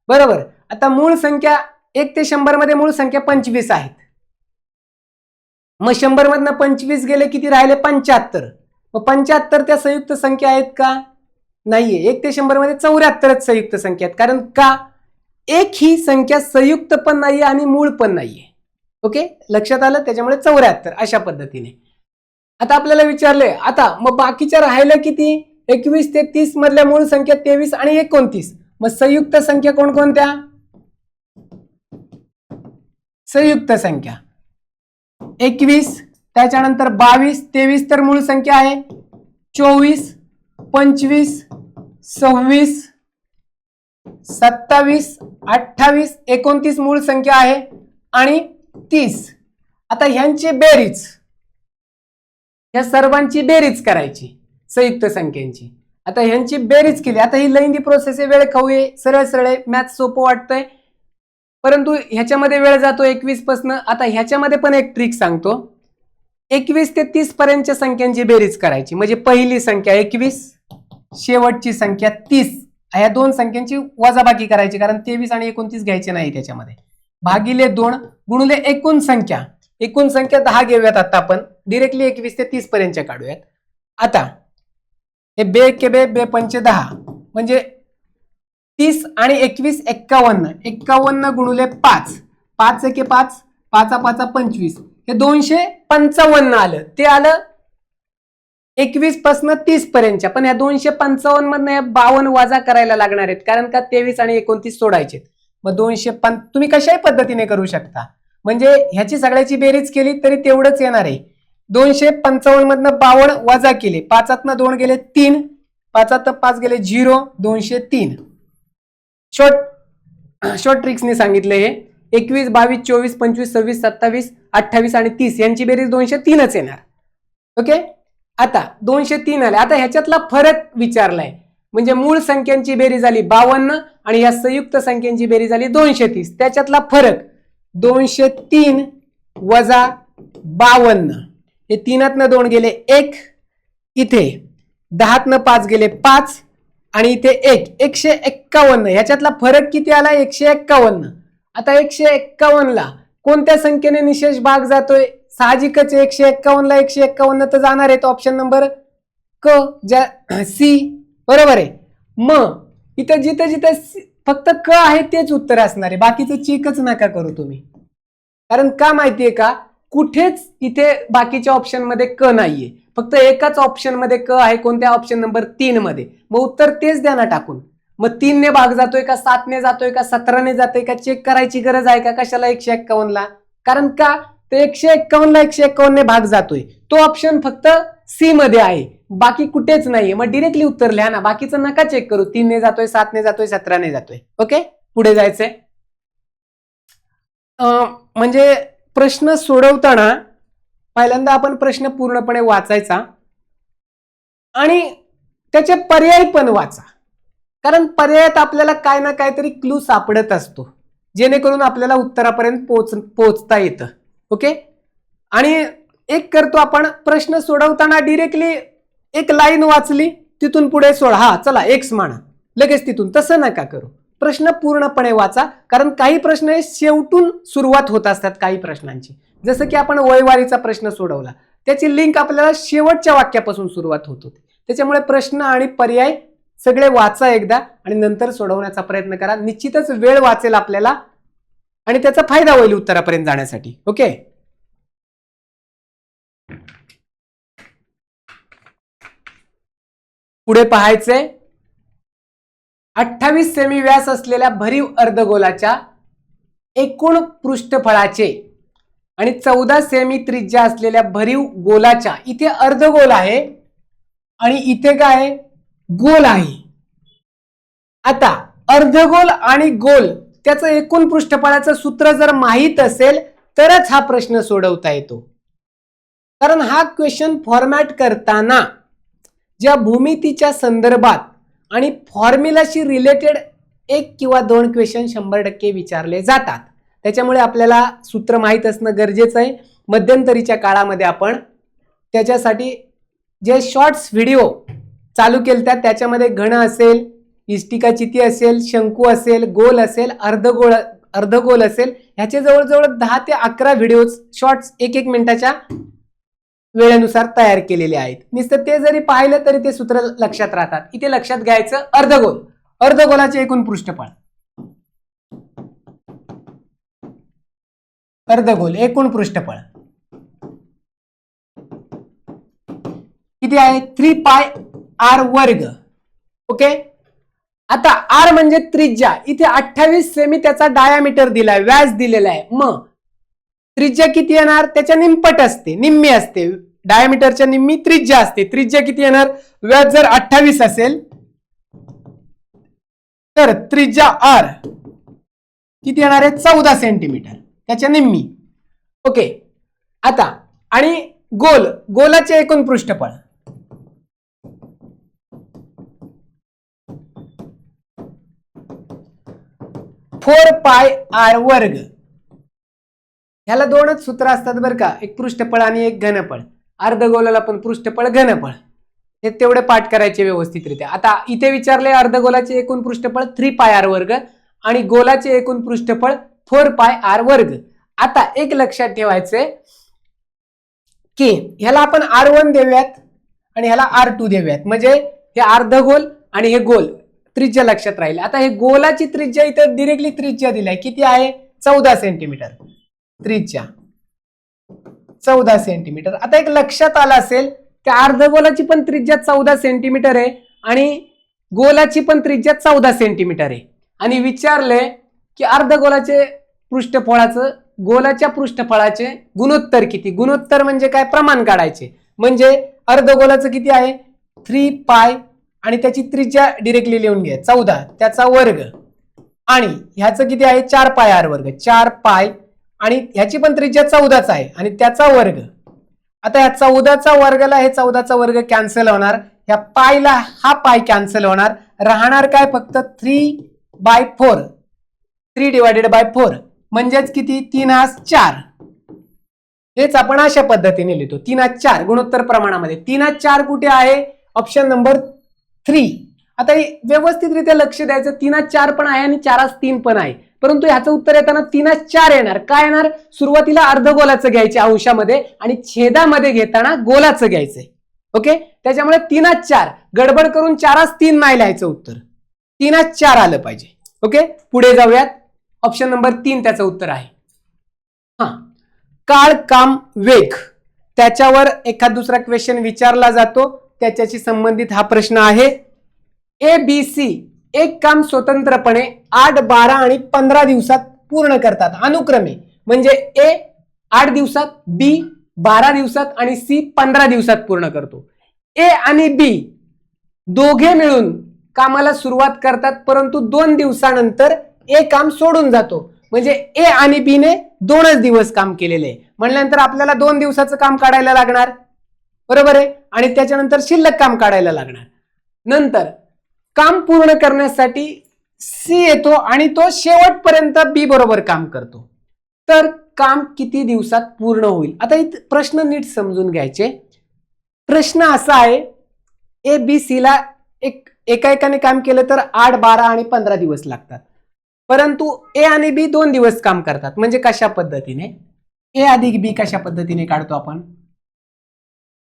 बरोबर. आता मूळ संख्या 1 ते 100 मध्ये मूळ संख्या 25 आहेत. मग 100 मधनं 25 गेले किती राहिले 75. मग 75 त्या संयुक्त संख्या आहेत का, नाहीये. 1 ते 100 मध्ये 74च संयुक्त संख्या आहेत. कारण का, एक ही संख्या संयुक्त पण नाहीये आणि मूळ पण नाहीये. ओके, लक्षात आलं. त्याच्यामुळे 74 अशा पद्धतीने. आता आपल्याला विचारलंय आता मग बाकीच्या राहिल्या किती, 21 ते 30 मधल्या मूळ संख्या 23 आणि 29. मग संयुक्त संख्या कोणकोणत्या, संयुक्त संख्या 21 त्याच्यानंतर 22 23 तर मूळ संख्या आहे 24 25 26 27 28 29 मूळ संख्या आहे आणि 30. आता ह्यांची बेरीज, या सर्वांची बेरीज करायची संयुक्त संख्यांची. आता ह्यांची बेरीज केली. आता ही लैंदी प्रोसेस आहे, वेळ खाऊ आहे, सरळ सरळ मॅथ सोपं वाटतंय, परंतु ह्याच्यामध्ये वेळ जातो 21 पासून. आता ह्याच्यामध्ये पण एक ट्रिक सांगतो. 21 ते 30 पर्यंतच्या संख्यांची बेरीज करायची. म्हणजे पहिली संख्या 21, शेवटची संख्या 30. ह्या दोन संख्यांची वजाबाकी करायची, कारण 23 आणि 29 घ्यायचे नाही त्याच्यामध्ये. भागिले 2 गुणिले एकूण संख्या. एकूण संख्या 10 घेऊयात. आता आपण डिरेक्टली 21 ते 30 पर्यंतच्या काढूयात. आता हे बे के बे बे पंचे 10 म्हणजे 30 आणि 21 51. 51 गुणिले 5 5 एके 5 5 5 25 हे 255 आलं. ते आलं 21 पासून 30 पर्यंतच्या. पण या 255 मधनं 52 वजा करायला लागणार आहेत, कारण का 23 आणि 29 सोडायचे. मग 205 तुम्ही कशाही पद्धतीने करू शकता. म्हणजे ह्याची सगळ्याची बेरीज केली तरी तेवढंच येणार आहे. 255 मधनं 52 वजा केले, 5 2 गेले 3, 5 5 गेले 0, 203. शॉर्ट ट्रिक्सने सांगितलं हे. 21 22 24 25 26 27 28 आणि 30 यांची बेरीज 203च येणार. ओके. आता 203 आले. आता ह्याच्यातला फरक विचारलाय. म्हणजे मूळ संख्यांची बेरीज झाली 52 आणि या संयुक्त संख्यांची बेरीज झाली 230. त्याच्यातला फरक 203 वजा 52. हे 3तनं 2 गेले 1, इथे 10तनं 5 गेले 5 आणि इथे 1 151. ह्याच्यातला फरक किती आला 151. आता 151 ला कोणत्या संख्येने निशेष भाग जातोय, साहजिकच 151 ला 151 तर जाणार आहे. ऑप्शन नंबर क ज्या सी बरोबर आहे. मग इथं जिथं जिथं फक्त क आहे तेच उत्तर असणार आहे, बाकीचं चेकच नका करू तुम्ही. कारण का माहितीये का, कुठेच इथे बाकीच्या ऑप्शन मध्ये क नाहीये, फक्त एकाच ऑप्शन मध्ये क आहे. कोणत्या ऑप्शन नंबर 3 मध्ये. मग उत्तर तेच द्या ना टाकून. मग 3 ने भाग जातोय का 7 ने जातोय का 17 ने जातोय का चेक करायची गरज आहे का कशाला 151 ला? कारण का ते 151 ला 151 ने भाग जातोय. तो ऑप्शन फक्त सी मध्ये आहे, बाकी कुठेच नाहीये. मग डिरेक्टली उत्तर लिहा ना, बाकीचं नका चेक करू. 3 ने जातोय 7 ने जातोय 17 ने जातोय. ओके, पुढे जायचंय. म्हणजे प्रश्न सोडवताना पहिल्यांदा आपण प्रश्न पूर्णपणे वाचायचा आणि त्याचे पर्याय पण वाचा, कारण पर्यायात आपल्याला काय ना काहीतरी क्लू सापडत असतो जेणेकरून आपल्याला उत्तरापर्यंत पोहोचता येतं. ओके, आणि एक करतो आपण, प्रश्न सोडवताना डिरेक्टली एक लाईन वाचली तिथून पुढे सोडा, हा चला एक्स माना लगेच तिथून, तसं नका करू. प्रश्न पूर्णपणे वाचा, कारण काही प्रश्न हे शेवटून सुरुवात होत असतात काही प्रश्नांची. जसं की आपण वयवारीचा प्रश्न सोडवला, त्याची लिंक आपल्याला शेवटच्या वाक्यापासून सुरुवात होत होती. त्याच्यामुळे प्रश्न आणि पर्याय सगळे वाचा एकदा आणि नंतर सोडवण्याचा प्रयत्न करा. निश्चितच वेळ वाचेल आपल्याला आणि त्याचा फायदा होईल उत्तरापर्यंत जाण्यासाठी. ओके, पुढे पाहायचंय. 28 सेमी व्यास असलेल्या भरीव अर्धगोलाच्या एकूण पृष्ठफळाचे आणि 14 सेमी त्रिज्या असलेल्या भरीव गोलाच्या, इथे अर्धगोल आहे आणि इथे काय आहे, गोल आहे. आता अर्धगोल आणि गोल त्याचं एकूण पृष्ठफळाचं सूत्र जर माहित असेल तरच हा प्रश्न सोडवता येतो. कारण हा क्वेश्चन फॉर्मॅट करताना ज्या भूमितीच्या संदर्भात आणि फॉर्म्युलाशी रिलेटेड 1 किंवा 2 क्वेश्चन 100% विचारले जातात. त्याच्यामुळे आपल्याला सूत्र माहित असणं गरजेचं आहे. मध्यंतरीच्या काळामध्ये आपण त्याच्यासाठी जे शॉर्ट्स व्हिडिओ चालू केले त्याच्यामध्ये घन असेल, इष्टिका चिती असेल, शंकू असेल, गोल असेल, अर्धगोल असेल, ह्याचे जवळजवळ 10 ते 11 व्हिडिओ शॉर्ट्स 1-1 मिनिटाच्या वेळेनुसार तयार केलेले आहेत. नुसतं ते जरी पाहिलं तरी ते सूत्र लक्षात राहतात. इथे लक्षात घ्यायचं अर्धगोल, अर्धगोलाचे एकूण पृष्ठफळ, अर्धगोल एकूण पृष्ठफळ किती आहे, 3 पाय r वर्ग. ओके, आता r म्हणजे त्रिज्या, इथे 28 सेमी त्याचा डायामीटर दिलाय, व्यास दिलेला आहे. मग त्रिज्या किती येणार, त्याच्या निम्पट असते, निम्मी असते, डायमीटरच्या निम्मी त्रिज्या असते. त्रिज्या किती येणार, व्यास जर 28 असेल तर त्रिज्या r किती येणार आहे, 14 सेंटीमीटर, त्याच्या निम्मी. ओके, आता आणि गोल, गोलाचे एकूण पृष्ठफळ 4 पाय r वर्ग. ह्याला 2च सूत्र असतात बरं का, एक पृष्ठफळ आणि एक घनफळ. अर्धगोलाला पण पृष्ठफळ घनफळ, हे तेवढे पाठ करायचे व्यवस्थितरित्या. आता इथे विचारले अर्धगोलाचे एकूण पृष्ठफळ 3 पाय r वर्ग आणि गोलाचे एकूण पृष्ठफळ 4 पाय r वर्ग. आता एक लक्षात ठेवायचंय की ह्याला आपण r1 देऊयात आणि ह्याला r2 देऊयात, म्हणजे हे अर्धगोल आणि हे गोल, त्रिज्या लक्षात राहील. आता हे गोलाची त्रिज्या इथे डायरेक्टली त्रिज्या दिलाय, किती आहे, 14 सेंटीमीटर त्रिज्या, 14 सेंटीमीटर. आता एक लक्षात आलं असेल की अर्धगोलाची पण त्रिज्या 14 सेंटीमीटर आहे आणि गोलाची पण त्रिज्या 14 सेंटीमीटर आहे. आणि विचारले की अर्धगोलाचे पृष्ठफळाचं गोलाच्या पृष्ठफळाचे गुणोत्तर किती. गुणोत्तर म्हणजे काय, प्रमाण काढायचे. म्हणजे अर्धगोलाचं किती आहे 3 पाय आणि त्याची त्रिज्या डायरेक्टली लिहून घ्या 14, त्याचा वर्ग, आणि ह्याचं किती आहे 4 पाय r वर्ग, 4 पाय आणि ह्याची पण त्रिज्या 14च आहे आणि त्याचा वर्ग. आता ह्या 14चा वर्गला हे 14चा वर्ग कॅन्सल होणार, ह्या पायला हा पाय कॅन्सल होणार, राहणार काय फक्त 3/4, 3/4 म्हणजेच किती 3/4. हेच आपण अशा पद्धतीने लिहितो 3/4 गुणोत्तर प्रमाणामध्ये. 3/4 कुठे आहे, ऑप्शन नंबर 3. आता व्यवस्थितरित्या लक्ष द्यायचं, 3/4 पण आहे आणि 4/3 पण आहे, परंतु ह्याचं उत्तर येताना 3/4 येणार. काय येणार, सुरुवातीला अर्धगोलाचं घ्यायचे अंशामध्ये आणि छेदामध्ये घेताना गोलाचं घ्यायचंय. ओके, त्याच्यामुळे 3/4, गडबड करून 4/3 नाही लिहायचं, उत्तर 3/4 आलं पाहिजे. ओके, पुढे जाऊयात. ऑप्शन नंबर 3 त्याचं उत्तर आहे. हा, काळ काम वेग त्याच्यावर एखाद दुसरा क्वेश्चन विचारला जातो, त्याच्याशी संबंधित हा प्रश्न आहे. ABC एक काम स्वतंत्रपणे 8, 12 आणि 15 दिवसात पूर्ण करतात अनुक्रमे. म्हणजे A 8 दिवसात, B 12 दिवसात आणि C 15 दिवसात पूर्ण करतो. A आणि B दोघे मिळून कामाला सुरुवात करतात, परंतु 2 दिवसानंतर A काम सोडून जातो. म्हणजे A आणि B ने 2च दिवस काम केलेले आहे म्हणल्यानंतर आपल्याला 2 दिवसाचं काम काढायला लागणार, बरोबर आहे. आणि त्याच्यानंतर शिल्लक काम काढायला लागणार. नंतर काम पूर्ण करण्यासाठी C येतो आणि तो शेवटपर्यंत B बरोबर काम करतो. तर काम किती दिवसात पूर्ण होईल? आता इथे प्रश्न नीट समजून घ्यायचे. प्रश्न असा आहे, ABC ला एका एकाने काम केलं तर 8, 12 आणि 15 दिवस लागतात, परंतु A आणि B 2 दिवस काम करतात. म्हणजे कशा पद्धतीने A अधिक B कशा पद्धतीने काढतो आपण?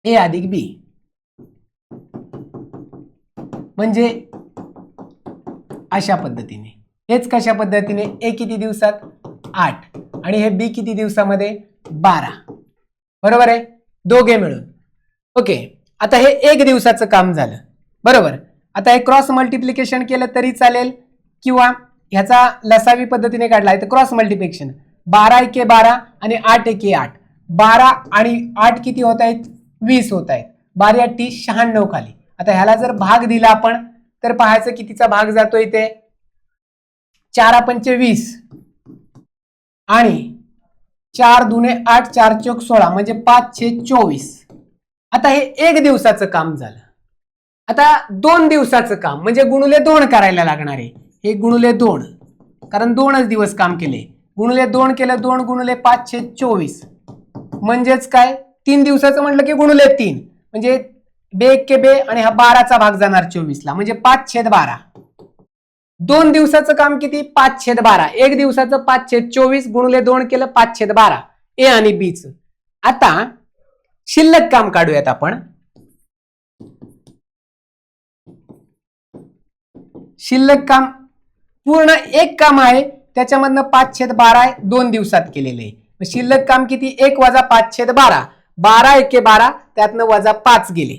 A अधिक B म्हणजे अशा पद्धतीने. हेच कशा पद्धतीने? A किती दिवसात? 8 आणि हे B किती दिवसामध्ये? 12, बरोबर आहे, दोघे मिळून. ओके, आता हे 1 दिवसाचं काम झालं, बरोबर. आता हे क्रॉस मल्टिप्लिकेशन केलं तरी चालेल किंवा ह्याचा लसावी पद्धतीने काढला आहे तर क्रॉस मल्टिप्लिकेशन. 12 एके 12 आणि 8 एके 8. 12 आणि 8 किती होत आहेत? 20 होत आहेत. 12 8 96 खाली. आता ह्याला जर भाग दिला आपण तर पाहायचं कितीचा भाग जातो इथे? 4 पंचे 20 आणि 4 दुने 8, 4 चौक 16 म्हणजे 5/24. आता हे 1 दिवसाचं काम झालं. आता 2 दिवसाचं काम म्हणजे गुणुले 2 करायला लागणार आहे. हे गुणुले 2 कारण 2च दिवस काम केले. गुणुले 2 केलं, 2 गुणुले 5/24 म्हणजेच काय? 3 दिवसाचं म्हटलं की गुणुले 3 म्हणजे 2 एके 2 आणि हा 12चा भाग जाणार 24 ला म्हणजे 5/12. 2 दिवसाचं काम किती? 5/12. 1 दिवसाचं 5/24 गुणुले 2 केलं 5/12 A आणि B च. आता शिल्लक काम काढूयात आपण. शिल्लक काम पूर्ण एक काम आहे त्याच्यामधनं 5/12 आहे, 2 दिवसात केलेले आहे. शिल्लक काम किती? 1 वजा 5/12. 12 एके 12 त्यातनं वजा 5 गेले.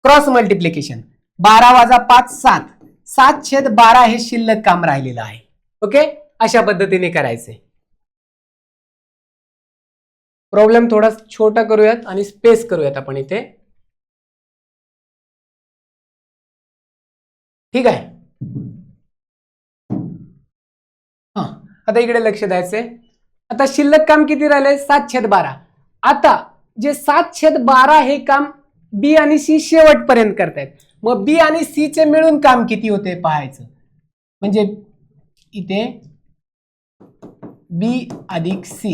क्रॉस मल्टिप्लिकेशन 12 वजा 5 7. 7/12 हे शिल्लक काम राहिलेलं आहे. ओके, अशा पद्धतीने करायचंय. प्रॉब्लेम थोडा छोटा करूयात आणि स्पेस करूयात आपण इथे. ठीक आहे. हा, आता इकडे लक्ष द्यायचंय. आता शिल्लक काम किती राहिलंय? 7/12. आता जे 7/12 हे काम B आणि C शेवटपर्यंत करतायत. मग B आणि C चे मिळून काम किती होते पाहायचं. म्हणजे इथे B अधिक C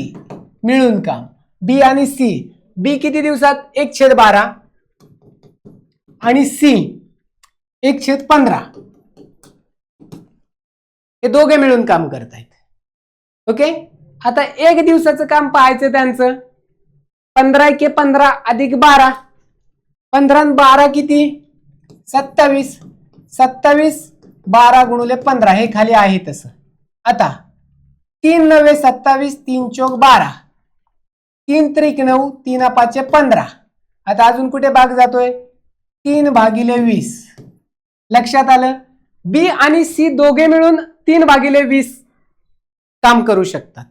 मिळून काम B आणि C. B किती दिवसात? 1/12 आणि C 1/15. हे दोघे मिळून काम करतायत. ओके, आता 1 दिवसाचं काम पाहायचं त्यांचं. 15 एके 15 अधिक 12. 15 आणि 12 किती? 27. 27 12 गुणुले 15 हे खाली आहे तसं. आता 3 9 27 3 चौक 12 3 त्रिक 9 3 5 15. आता अजून कुठे भाग जातोय? 3/20. लक्षात आलं? B आणि C दोघे मिळून 3/20 काम करू शकतात.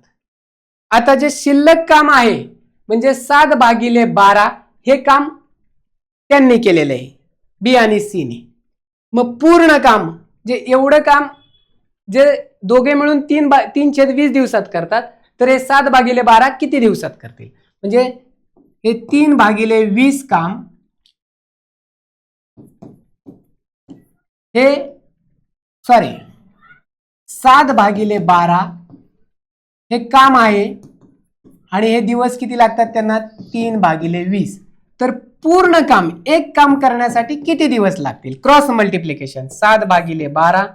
आता जे शिल्लक काम आहे म्हणजे 7/12 हे काम त्यांनी केलेलं आहे B आणि C ने. मग पूर्ण काम जे एवढं काम जे दोघे मिळून 3/20 दिवसात करतात तर हे 7/12 किती दिवसात करतील? म्हणजे हे 3/20 काम हे 7/12 हे काम आहे आणि हे दिवस किती लागतात त्यांना? 3/20. तर पूर्ण काम एक काम करण्यासाठी किती दिवस लागतील? क्रॉस मल्टिप्लिकेशन 7/12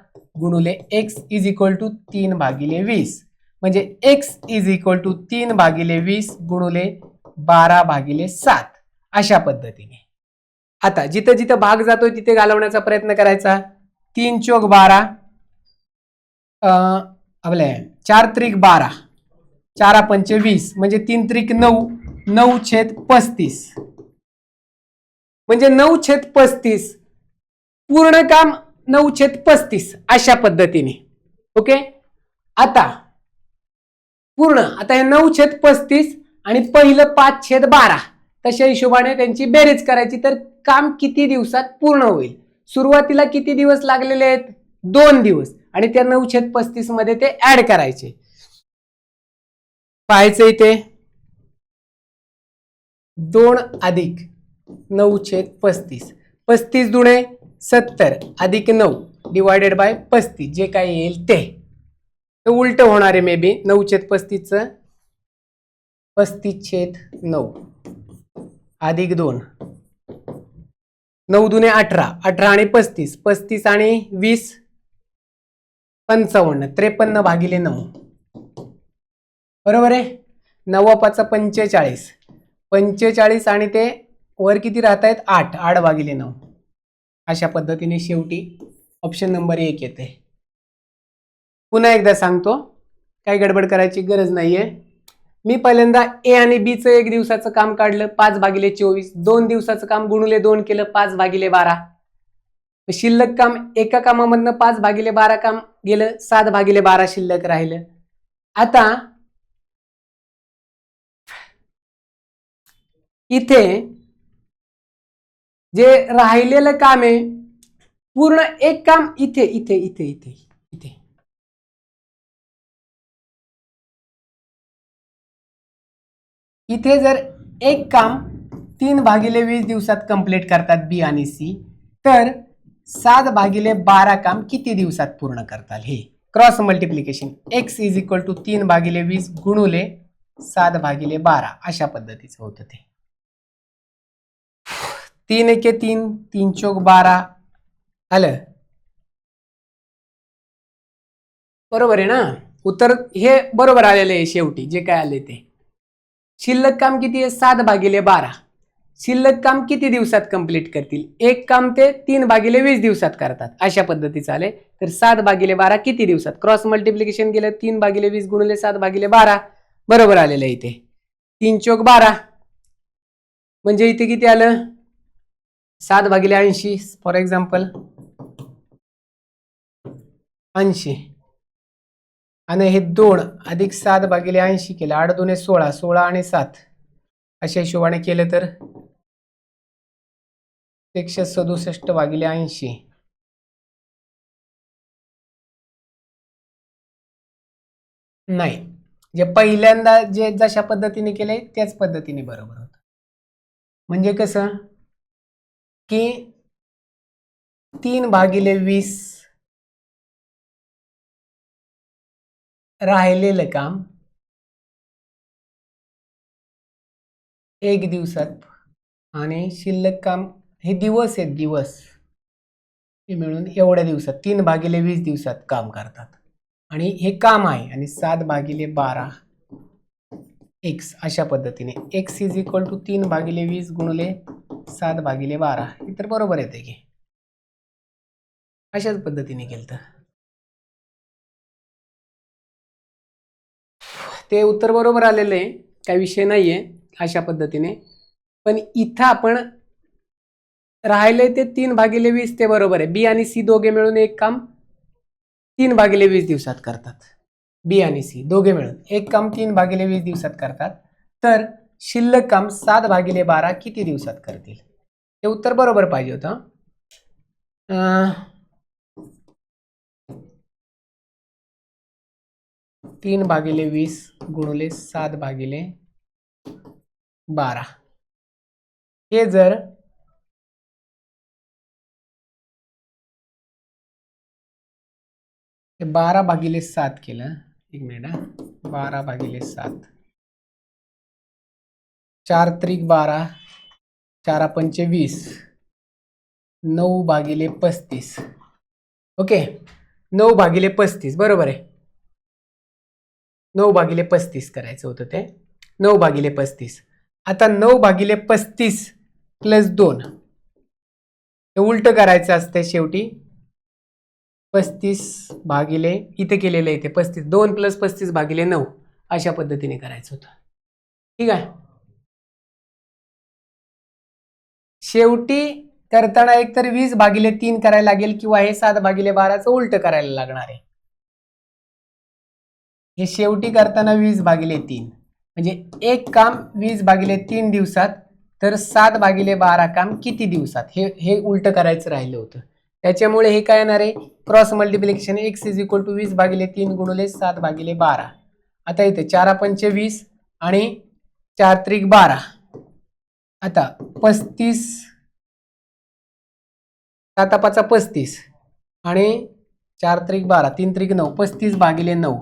गुणुले x इज इक्वल टू 3/20 म्हणजे x इज इक्वल टू 3/20 गुणुले 12/7 अशा पद्धतीने. आता जिथं जिथं भाग जातोय तिथे घालवण्याचा प्रयत्न करायचा. 3 चौक 12 आपले 4 त्रिक 12 4 पंचे 20 म्हणजे 3 त्रिक 9, 9/35 म्हणजे 9/35 पूर्ण काम 9/35 अशा पद्धतीने. ओके, आता पूर्ण आता हे 9/35 आणि पहिलं 5/12 तशा हिशोबाने त्यांची बेरीज करायची, तर काम किती दिवसात पूर्ण होईल. सुरुवातीला किती दिवस लागलेले आहेत, 2 दिवस, आणि त्या 9/35 मध्ये ते ऍड करायचे. पाहायचं इथे 2 अधिक 9/35, 35 दुणे 70 अधिक 9 डिवायडेड बाय 35 जे काही येईल ते उलट होणार आहे. मे बी 9/35 35/9 अधिक 2, 9 दुणे 18, 18 आणि 35, 35 आणि 20 55, 53 भागिले 9 बरोबर आहे. 9 5 45, 45 आणि ते वर किती राहत आहेत 8, 8 भागिले 9 अशा पद्धतीने शेवटी ऑप्शन नंबर 1 येते. पुन्हा एकदा सांगतो, काही गडबड करायची गरज नाहीये. मी पहिल्यांदा ए आणि बी चं 1 दिवसाचं काम काढलं 5/24, 2 दिवसाचं काम गुणिले 2 केलं 5/12. शिल्लक काम एका कामामधनं 5/12 काम गेलं, 7/12 शिल्लक राहिलं. आता इथे जे राहिलेलं काम आहे पूर्ण एक काम इथे इथे इथे इथे इथे इथे जर एक काम 3/20 दिवसात कंप्लीट करतात बी आणि सी, तर 7/12 काम किती दिवसात पूर्ण करताल. हे cross multiplication x is equal to 3/20 गुणुले 7/12 अशा पद्धतीचं होतं ते. 3 एके 3, 3 चौक 12 आलं बरोबर आहे ना. उत्तर हे बरोबर आलेलं आहे. शेवटी जे काय आले ते शिल्लक काम किती आहे 7/12. शिल्लक काम किती दिवसात कंप्लीट करतील, एक काम ते 3/20 दिवसात करतात अशा पद्धतीचं आले. तर 7/12 किती दिवसात, क्रॉस मल्टिप्लिकेशन केलं 3/20 गुणिले 7/12 बरोबर आलेलं आहे. इथे 3 चौक 12 म्हणजे इथे किती आलं 7/80 फॉर एक्झाम्पल 80, आणि हे 2 अधिक 7/80 केलं 8 2 16, 16 आणि 7 अशा हिशोबाने केलं तर 167/80 नाही, जे पहिल्यांदा जे जशा पद्धतीने केले त्याच पद्धतीने बरोबर होत. म्हणजे कसं की 3/20 राहिलेलं काम 1 दिवसात आणि शिल्लक काम हे दिवस आहेत, दिवस हे मिळून एवढ्या दिवसात 3/20 दिवसात काम करतात. आणि हे काम आहे आणि 7/12 x अशा पद्धतीने x इज इक्वल टू 3/20 गुणिले 7/12 हे तर बरोबर येते की अशाच पद्धतीने केलं ते उत्तर बरोबर आलेलं आहे. काही विषय नाहीये अशा पद्धतीने. पण इथं आपण राहिले ते 3/20 ते बरोबर आहे. बी आणि सी दोघे मिळून एक काम 3/20 दिवसात करतात. बी आणि सी दोघे मिळून एक काम 3/20 दिवसात करतात, तर शिल्लक काम 7/12 किती दिवसात करतील. हे उत्तर बरोबर पाहिजे होतं. 3/20 गुणिले 7/12 हे जर हे 12/7 केलं, एक मिनिट 12/7 4 त्रिक 12, 4 पंचे 20, 9/35 ओके 9/35 बरोबर आहे. 9/35 करायचं होतं ते 9/35. आता 9/35 प्लस 2 हे उलट करायचं असते. शेवटी 35 भागिले इथे केलेलं आहे ते 35, 2 + 35/9 अशा पद्धतीने करायचं होतं. ठीक आहे. शेवटी करताना एकतर 20/3 करायला लागेल किंवा हे 7/12चं उलट करायला लागणार आहे. हे शेवटी करताना 20/3 म्हणजे एक काम 20/3 दिवसात, तर 7/12 काम किती दिवसात, हे उलट करायचं राहिलं होतं. त्याच्यामुळे हे काय येणार आहे, क्रॉस मल्टिप्लिकेशन x = 20/3 गुणिले 7/12. आता इथे 4×5 = 20 आणि 4×3 = 12. आता 35, 7×5 = 35 आणि 4×3 = 12, 3×3 = 9, 35/9.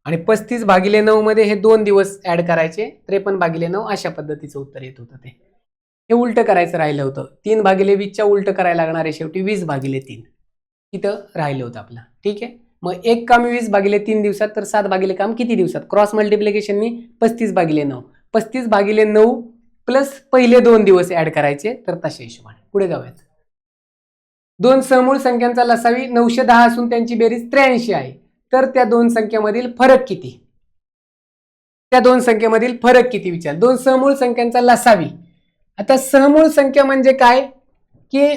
आणि 35/9 मध्ये हे 2 दिवस ऍड करायचे, 53/9 अशा पद्धतीचं उत्तर येत होतं. ते हे उलट करायचं राहिलं होतं. 3/20च्या उलट करायला लागणार आहे शेवटी 20/3. इथं राहिलं होतं आपलं. ठीक आहे. मग एक काम 20/3 दिवसात, तर 7 काम किती दिवसात, क्रॉस मल्टिप्लिकेशननी 35/9, 35/9 प्लस पहिले 2 दिवस ऍड करायचे, तर तशा हिशोबाने पुढे जाऊयात. दोन समूळ संख्यांचा लसावी 910 असून त्यांची बेरीज 83 आहे, तर त्या दोन संख्येमधील फरक किती, त्या दोन संख्येमधील फरक किती विचार. दोन समूळ संख्यांचा लसावी. आता समूळ संख्या म्हणजे काय, की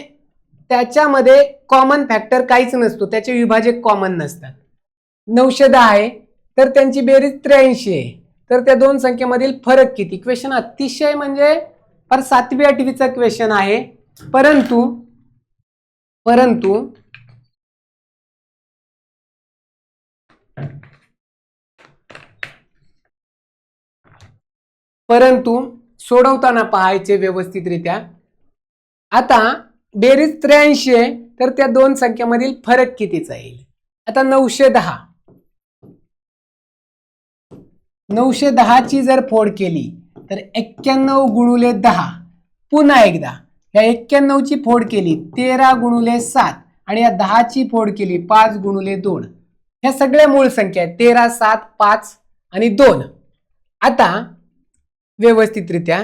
त्याच्यामध्ये कॉमन फॅक्टर काहीच नसतो, त्याचे विभाजक कॉमन नसतात. 910 आहे तर त्यांची बेरीज 83 आहे, तर त्या दोन संख्येमधील फरक किती. क्वेश्चन अतिशय म्हणजे फार 7वी-8वीचा क्वेश्चन आहे. परंतु सोडवताना पाहायचे व्यवस्थितरित्या. आता बेरीज 83 आहे, तर त्या दोन संख्येमधील फरक कितीचा येईल. आता 910 ची जर फोड केली तर 91 गुणिले 10. पुन्हा एकदा या 91 ची फोड केली 13 गुणिले 7 आणि या 10 ची फोड केली 5 गुणिले 2. ह्या सगळ्या मूळ संख्या आहेत, 13, 7, 5 आणि 2. आता व्यवस्थितरित्या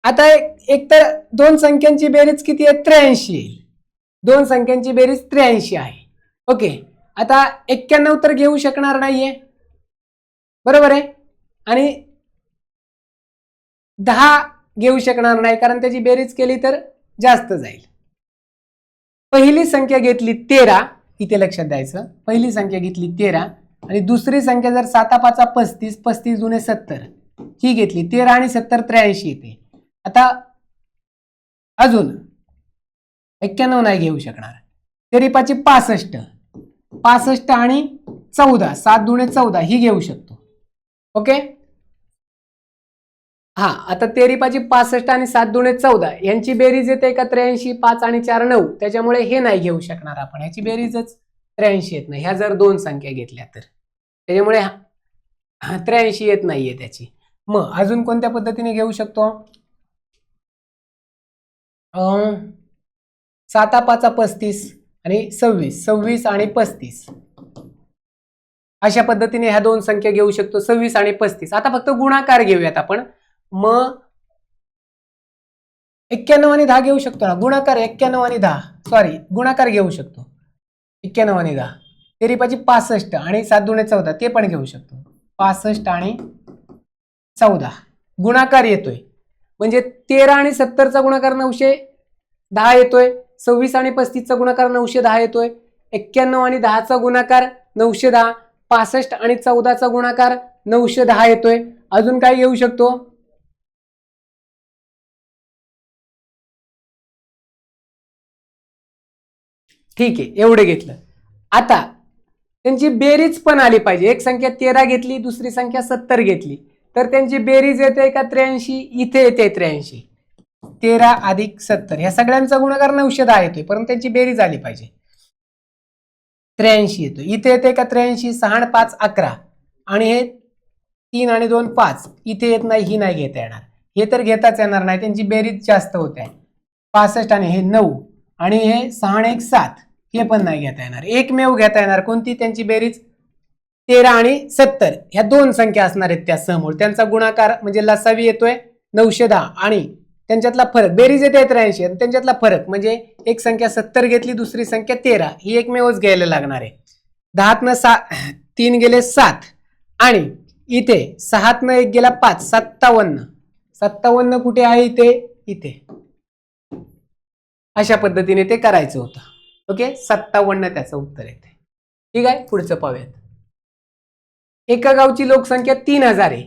आता एकतर दोन संख्यांची बेरीज किती आहे, 83 येईल. दोन संख्यांची बेरीज 83 आहे. ओके. आता 91 तर घेऊ शकणार नाहीये, बरोबर आहे, आणि 10 घेऊ शकणार नाही, कारण त्याची बेरीज केली तर जास्त जाईल. पहिली संख्या घेतली 13, इथे लक्षात द्यायचं, पहिली संख्या घेतली 13 आणि दुसरी संख्या जर 7×5 = 35, 35 × 70 ही घेतली, 13 आणि 70 83 येते. आता अजून 91 नाही घेऊ शकणार, 13×5 = 65, 65 आणि 14, 7 × 14 ही घेऊ शकतो. ओके. हा, आता 13×5 = 65 आणि 7 × 14 यांची बेरीज येते का 83, 5 आणि 4 9, त्याच्यामुळे हे नाही घेऊ शकणार आपण, याची बेरीजच 83 येत नाही. ह्या जर दोन संख्या घेतल्या तर त्याच्यामुळे 83 येत नाहीये त्याची. मग अजून कोणत्या पद्धतीने घेऊ शकतो, 7×5 = 35 आणि 26, 26 आणि 35 अशा पद्धतीने ह्या दोन संख्या घेऊ शकतो, 26 आणि 35. आता फक्त गुणाकार घेऊयात आपण. मग 91 आणि 10 घेऊ शकतो ना, गुणाकार 91 आणि 10, सॉरी गुणाकार घेऊ शकतो 91 आणि 10. 13×5 = 65 आणि 7 × 14 ते पण घेऊ शकतो, 65 आणि 14 गुणाकार येतोय. म्हणजे 13 आणि 70चा गुणाकार 910 येतोय, 26 आणि 35चा गुणाकार 910 येतोय, 91 आणि 10चा गुणाकार 910, 65 आणि 14चा गुणाकार 910 येतोय. अजून काय घेऊ शकतो, ठीक आहे, एवढे घेतलं. आता त्यांची बेरीज पण आली पाहिजे. एक संख्या 13 घेतली, दुसरी संख्या 70 घेतली, तर त्यांची बेरीज येते का 83, इथे येते 83. 13 + 70 ह्या सगळ्यांचा गुणाकार 910 येतोय, परंतु त्यांची बेरीज आली पाहिजे, 83 येतो. इथे येते का 83, 6 आणि 5 11 आणि हे 3 आणि 2 5 इथे येत नाही, ही नाही घेता येणार, हे तर घेताच येणार नाही, त्यांची बेरीज जास्त होते. 65 आणि हे 9 आणि हे 6 आणि 1 7 हे पण नाही घेता येणार. एकमेव घेता येणार कोणती, त्यांची बेरीज 13 आणि 70 ह्या दोन संख्या असणार आहेत त्या समूळ, त्यांचा गुणाकार म्हणजे लसावी येतोय 910 आणि त्यांच्यातला फरक, बेरीज येते 83 आणि त्यांच्यातला फरक म्हणजे एक संख्या 70 घेतली, दुसरी संख्या 13, ही एकमेवच घ्यायला लागणार आहे. 10 3 गेले 7 आणि इथे 6तनं 1 गेला 5, 57. 57 कुठे आहे? इथे. अशा पद्धतीने ते करायचं होतं. ओके, 57 त्याचं उत्तर येते. ठीक आहे, पुढचं पाहूयात. एका गावची लोकसंख्या 3000 आहे.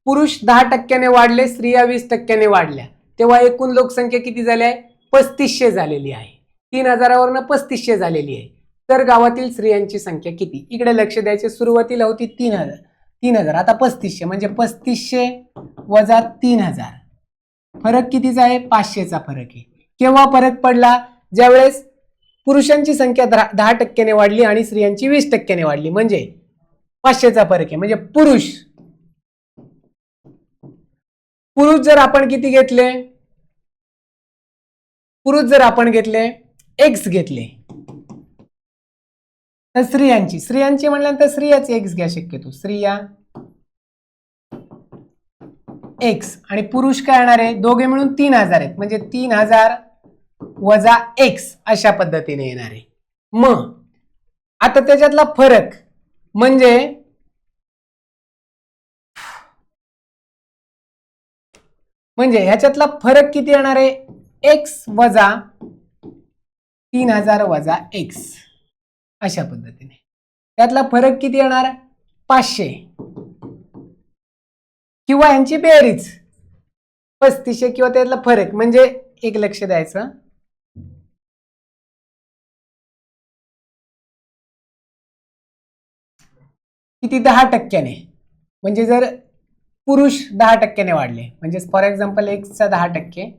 पुरुष 10% वाढले, स्त्रिया 20% वाढल्या, तेव्हा एकूण लोकसंख्या किती झाली आहे? 3500 झालेली आहे. 3000वरनं 3500 झालेली आहे. तर गावातील स्त्रियांची संख्या किती? इकडे लक्ष द्यायचे. सुरुवातीला होती 3000, आता 3500, म्हणजे 3500 वजा 3000. फरक कितीचा आहे? 500चा फरक आहे. केव्हा फरक पडला? ज्यावेळेस पुरुषांची संख्या 10% वाढली आणि स्त्रियांची 20% वाढली, म्हणजे 500चा फरक आहे. म्हणजे पुरुष जर आपण किती घेतले? पुरुष जर आपण घेतले x घेतले, तर स्त्रियांची म्हटल्यानंतर स्त्रियाच x घ्या शक्यतो. स्त्रिया x आणि पुरुष काय येणार आहे? दोघे मिळून 3000 आहेत, म्हणजे 3000 वजा x अशा पद्धतीने येणार आहे. मग आता त्याच्यातला फरक म्हणजे ह्याच्यातला फरक किती येणार आहे? x वजा 3000 वजा x अशा पद्धतीने. त्यातला फरक किती येणार? 500, किंवा यांची बेरीज 3500, किंवा त्यातला फरक. म्हणजे एक लक्ष द्यायचं, किती? 10%. म्हणजे जर पुरुष 10% वाढले, म्हणजे फॉर एक्झाम्पल एक्सचा 10%,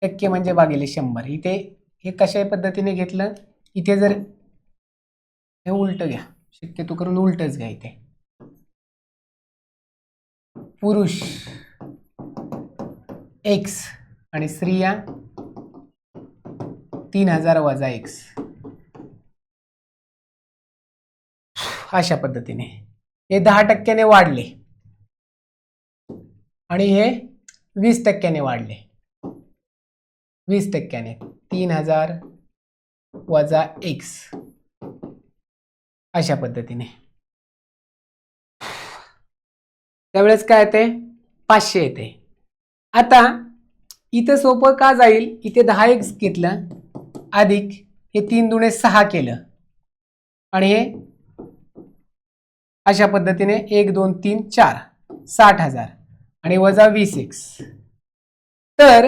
टक्के म्हणजे भागिले 100. इथे हे कशा पद्धतीने घेतलं? इथे जर हे उलट घ्या, शक्यतो करून उलटच घ्या. इथे पुरुष x आणि स्त्रिया 3000 वजा x अशा पद्धतीने. हे 10% वाढले आणि हे 20% वाढले. 20% 3000 वजा x अशा पद्धतीने. त्यावेळेस काय येते? 500 येते. आता इथं सोपं का जाईल? इथे 10x घेतलं, अधिक हे 3 दुणे 6 केलं, आणि हे अशा पद्धतीने 1 2 3 4 60,000 आणि वजा 20x. तर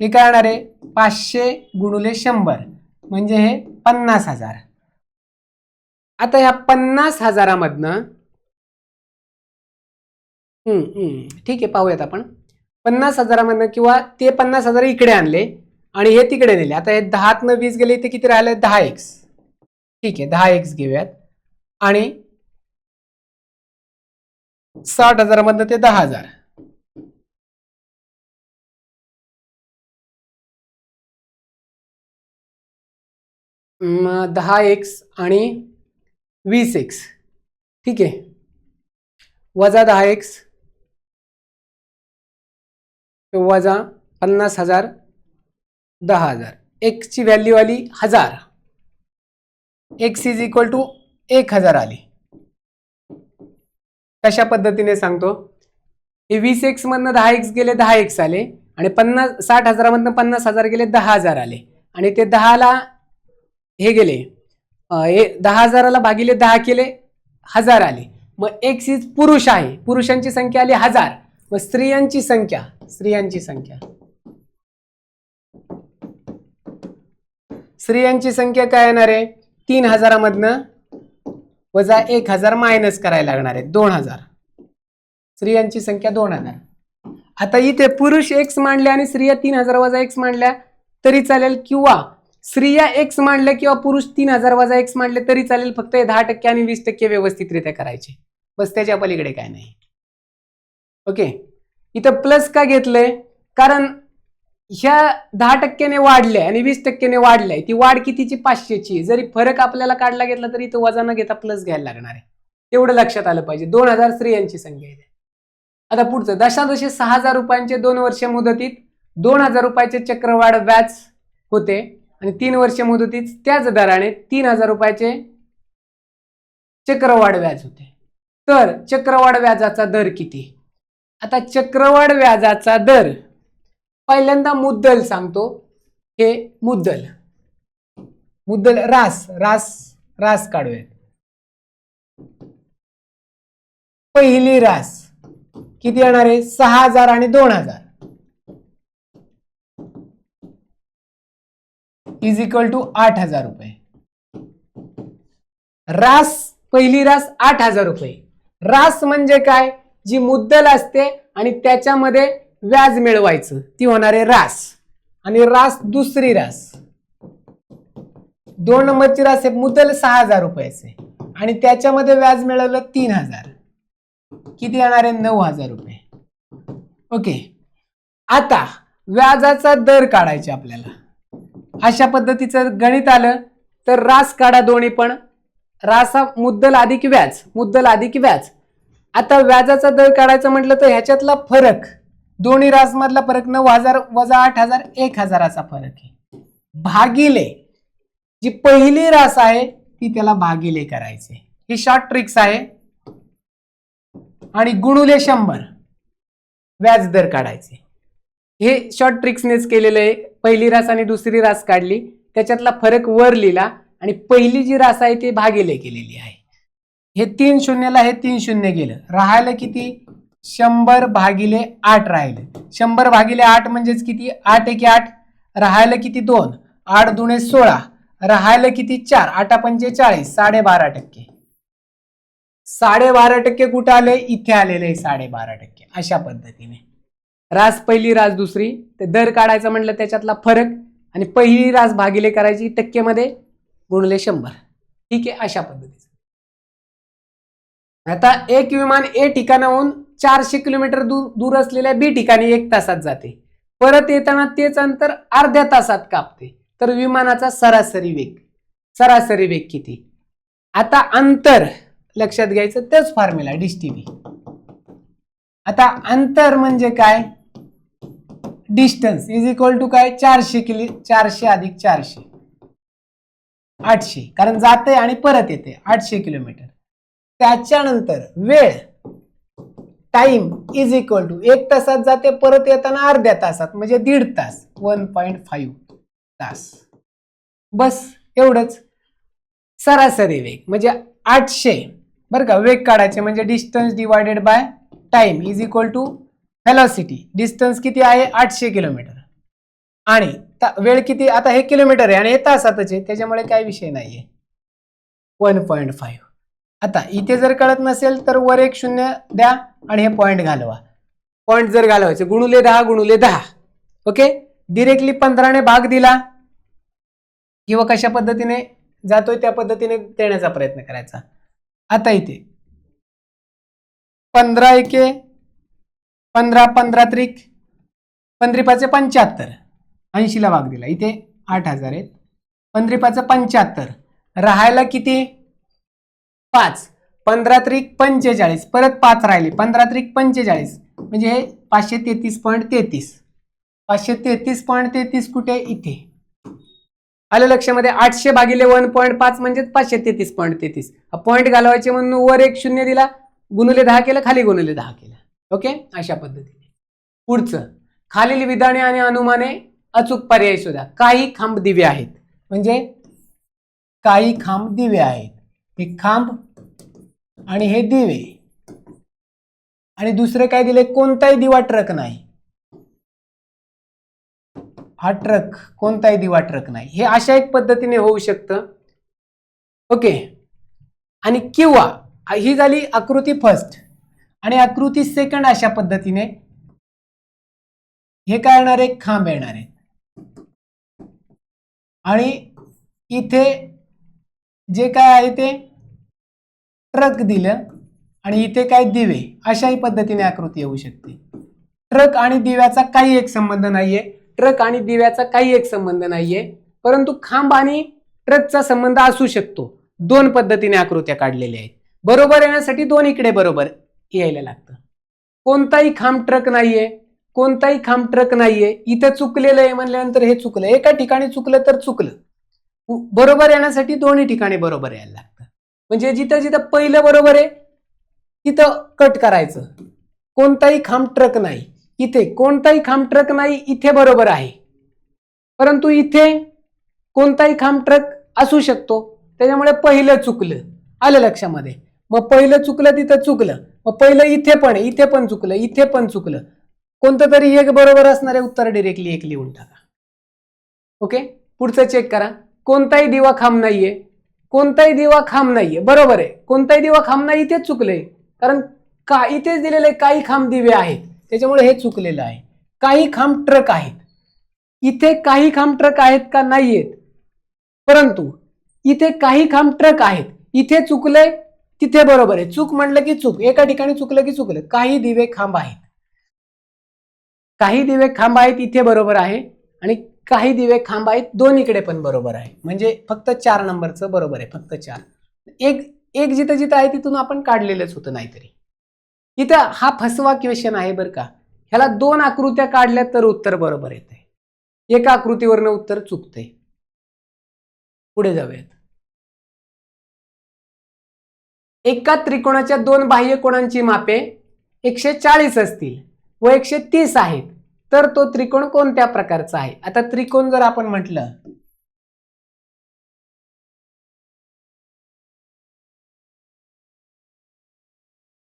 हे काय येणार आहे? 500 गुणिले 100 म्हणजे हे 50,000. आता ह्या 50,000मधनं ठीक आहे, पाहूयात आपण. 50,000मधनं, किंवा ते 50,000 इकडे आणले आणि हे तिकडे नेले. आता हे 10तनं 20 गेले, इथे किती राहिले? 10x. ठीक आहे, 10x घेऊयात. आणि 60,000मधनं ते 10,000. मग 10x आणि 20x. ठीक आहे, वजा 10x वजा 50,000 10,000. x ची व्हॅल्यू आली 1000. x इज इक्वल टू 1000 आली. कशा पद्धतीने सांगतो? हे 20x मधनं 10x गेले, 10x आले, आणि 60,000मधनं 50,000 गेले, 10,000 आले, आणि ते 10ला हे गेले, 10,000ला भागिले 10 केले, 1000 आले. मग x इज पुरुष आहे, पुरुषांची संख्या आली 1000. मग स्त्रियांची संख्या काय येणार आहे? 3000मधनं वजा 1000 मायनस करायला लागणार आहे, 2000. स्त्रियांची संख्या 2000. आता इथे पुरुष x मांडले आणि स्त्रिया 3000 वजा x मांडल्या तरी चालेल, किंवा स्त्रिया x मांडल्या किंवा पुरुष 3000 वजा x मांडले तरी चालेल. फक्त 10% आणि 20% व्यवस्थितरित्या करायचे, बस, त्याच्या पलीकडे काय नाही. ओके, इथं प्लस का घेतलंय? कारण ह्या 10%ने वाढल्या आणि 20%ने वाढल्या, ती वाढ कितीची? 500ची. जरी फरक आपल्याला काढला घेतला तरी तो वजा न घेता प्लस घ्यायला लागणार आहे. तेवढं लक्षात आलं पाहिजे. 2000 स्त्रियांची संख्या आहे. आता पुढचं, दशांश 6,000 रुपयांचे 2 वर्ष मुदतीत 2,000 रुपयाचे चक्रवाढ व्याज होते आणि 3 वर्ष मुदतीत त्याच दराने 3,000 रुपयाचे चक्रवाढ व्याज होते. तर चक्रवाढ व्याजाचा दर किती? आता चक्रवाढ व्याजाचा दर पहिल्यांदा मुद्दल सांगतो. हे मुद्दल रास काढूया. पहिली रास किती येणार आहे? 6,000 आणि 2,000 इज इक्वल टू 8,000 रुपये. पहिली रास 8,000 रुपये. रास म्हणजे काय? जी मुद्दल असते आणि त्याच्यामध्ये व्याज मिळवायचं ती होणार आहे रास. आणि रास दुसरी रास 2 नंबरची रास आहे. मुद्दल 6,000 रुपयाचे आणि त्याच्यामध्ये व्याज मिळवलं 3,000. किती येणार आहे? 9,000 रुपये. ओके. आता व्याजाचा दर काढायचा आपल्याला. अशा पद्धतीचं गणित आलं तर रास काढा दोन्ही पण. रासा मुद्दल अधिक व्याज. आता व्याजाचा दर काढायचं म्हटलं तर ह्याच्यातला फरक, दोन्ही रास मधला फरक 9,000 वजा 8,000 1,000चा फरक आहे. भागिले जी पहिली रास आहे ती त्याला भागिले करायचे. ही शॉर्ट ट्रिक्स आहे. आणि गुणुले 100 व्याज दर काढायचे. हे शॉर्ट ट्रिक्सनेच केलेलं आहे. पहिली रास आणि दुसरी रास काढली, त्याच्यातला फरक वर लिहिला आणि पहिली जी रास आहे ती भागिले केलेली आहे. हे 3 शून्यला हे 3 शून्य गेलं. राहिलं किती? 100 भागिले 8 राहिलं. 100 भागिले 8 म्हणजेच किती? 8 एके 8. राहिलं किती? 2. 8 दुणे 16. राहिलं किती? 4. 8 पंचे 40. 12.5%. 12.5% कुठं आले? इथे आलेले आहे 12.5%. अशा पद्धतीने रास पहिली रास दुसरी, ते दर काढायचं म्हटलं त्याच्यातला फरक आणि पहिली रास भागिले करायची टक्केमध्ये गुणले 100. ठीक आहे. अशा पद्धतीचं. आता एक विमान ए ठिकाणाहून 400 किलोमीटर दूर असलेल्या बी ठिकाणी 1 तासात जाते. परत येताना तेच अंतर अर्ध्या तासात कापते. तर विमानाचा सरासरी वेग किती? आता अंतर लक्षात घ्यायचं, तेच फॉर्म्युला डिस्टीव्ही. आता अंतर म्हणजे काय? डिस्टन्स इज इक्वल टू काय? 400 अधिक 400 800. कारण जाते आणि परत येते 800 किलोमीटर. त्याच्यानंतर वेळ टाइम इज इक्वल टू 1 तासात जाते, परत येताना अर्ध्या तासात म्हणजे 1.5 तास 1.5 तास. बस एवढंच. सरासरी वेग म्हणजे 800 बरं का. वेग काढायचे म्हणजे distance divided by time is equal to velocity. Distance किती आहे? 800 किलोमीटर. आणि वेळ किती? आता हे किलोमीटर आहे आणि हे तासातच आहे, त्याच्यामुळे काही विषय नाहीये. 1.5. आता इथे जर कळत नसेल तर वर एक 0 द्या आणि हे पॉइंट घालवा. पॉइंट जर घालवायचे गुणुले 10. ओके. डिरेक्टली 15 ने भाग दिला किंवा कशा पद्धतीने जातोय त्या पद्धतीने देण्याचा प्रयत्न करायचा. आता इथे 15 एके 15 15 त्रिक 15 पाचे 75 80 ला भाग दिला. इथे 8,000 आहेत. 15 पाचे 75. राहायला किती? 5. 15 त्रिक 45. परत 5 राहिले. 15 त्रिक 45 म्हणजे हे 533.33. 533.33 कुठे? इथे. आलं लक्षामध्ये? 800 भागिले 1.5 म्हणजे 533.33. पॉइंट घालवायचे म्हणून वर एक 0 दिला, गुणुले 10 केलं, खाली गुणुले 10 केलं. ओके. अशा पद्धतीने. पुढचं खालील विधाने आणि अनुमाने अचूक पर्याय शोधा. काही खांब दिवे आहेत. म्हणजे काही खांब दिवे आहेत. हे खांब आणि हे दिवे. आणि दुसरं काय दिले? कोणताही दिवा ट्रक नाही. हा ट्रक, कोणताही दिवा ट्रक नाही. हे अशा एक पद्धतीने होऊ शकतं. ओके. आणि किंवा ही झाली आकृती फर्स्ट आणि आकृती सेकंड. अशा पद्धतीने हे काय येणार आहे? खांब येणार आहे. आणि इथे जे काय आहे ते ट्रक दिलं आणि इथे काय? दिवे. अशाही पद्धतीने आकृती येऊ शकते. ट्रक आणि दिव्याचा काही एक संबंध नाहीये. परंतु खांब आणि ट्रकचा संबंध असू शकतो. 2 पद्धतीने आकृत्या काढलेल्या आहेत. बरोबर येण्यासाठी 2 इकडे बरोबर यायला लागतं. कोणताही खांब ट्रक नाहीये. इथं चुकलेलं आहे म्हणल्यानंतर हे चुकलं. एका ठिकाणी चुकलं तर चुकलं. बरोबर येण्यासाठी दोन्ही ठिकाणी बरोबर यायला लागतं. म्हणजे जिथं जिथं पहिलं बरोबर आहे तिथं कट करायचं. कोणताही खांब ट्रक नाही, इथे कोणताही खांब ट्रक नाही, इथे बरोबर आहे. परंतु इथे कोणताही खांब ट्रक असू शकतो, त्याच्यामुळे पहिलं चुकलं. आलं लक्षामध्ये? मग पहिलं चुकलं, तिथं चुकलं. मग पहिलं इथे पण आहे, इथे पण चुकलं, इथे पण चुकलं. कोणतं तरी एक बरोबर असणारे उत्तर डायरेक्टली एक लिहून टाका. ओके, पुढचं चेक करा. कोणताही दिवा खांब नाहीये, कोणताही दिवा खांब नाहीये, बरोबर आहे. कोणताही दिवा खांब नाही, इथेच चुकलंय. कारण का इथेच दिलेलं आहे काही खांब दिवे आहेत, त्याच्यामुळे हे चुकलेलं आहे. काही खांब ट्रक आहेत, इथे काही खांब ट्रक आहेत का? नाहीयेत. परंतु इथे काही खांब ट्रक आहेत, इथे चुकलंय, तिथे बरोबर आहे. चूक म्हटलं की चूक, एका ठिकाणी चुकलं की चुकलं. काही दिवे खांब आहेत, काही दिवे खांब आहेत, इथे बरोबर आहे. आणि काही दिवे खांब आहेत, दोन्हीकडे पण बरोबर आहे. म्हणजे फक्त 4 नंबरचं बरोबर आहे, फक्त 4. एक जिथं जिथं आहे तिथून आपण काढलेलंच होतं नाहीतरी. इथं हा फसवा क्वेश्चन आहे बरं का. ह्याला 2 आकृत्या काढल्या तर उत्तर बरोबर येते, एका आकृतीवरनं उत्तर चुकते. पुढे जाऊयात. एका त्रिकोणाच्या 2 बाह्य कोणांची मापे 140 असतील व 130 आहेत, तर तो त्रिकोण कोणत्या प्रकारचा आहे? आता त्रिकोण जर आपण म्हटलं,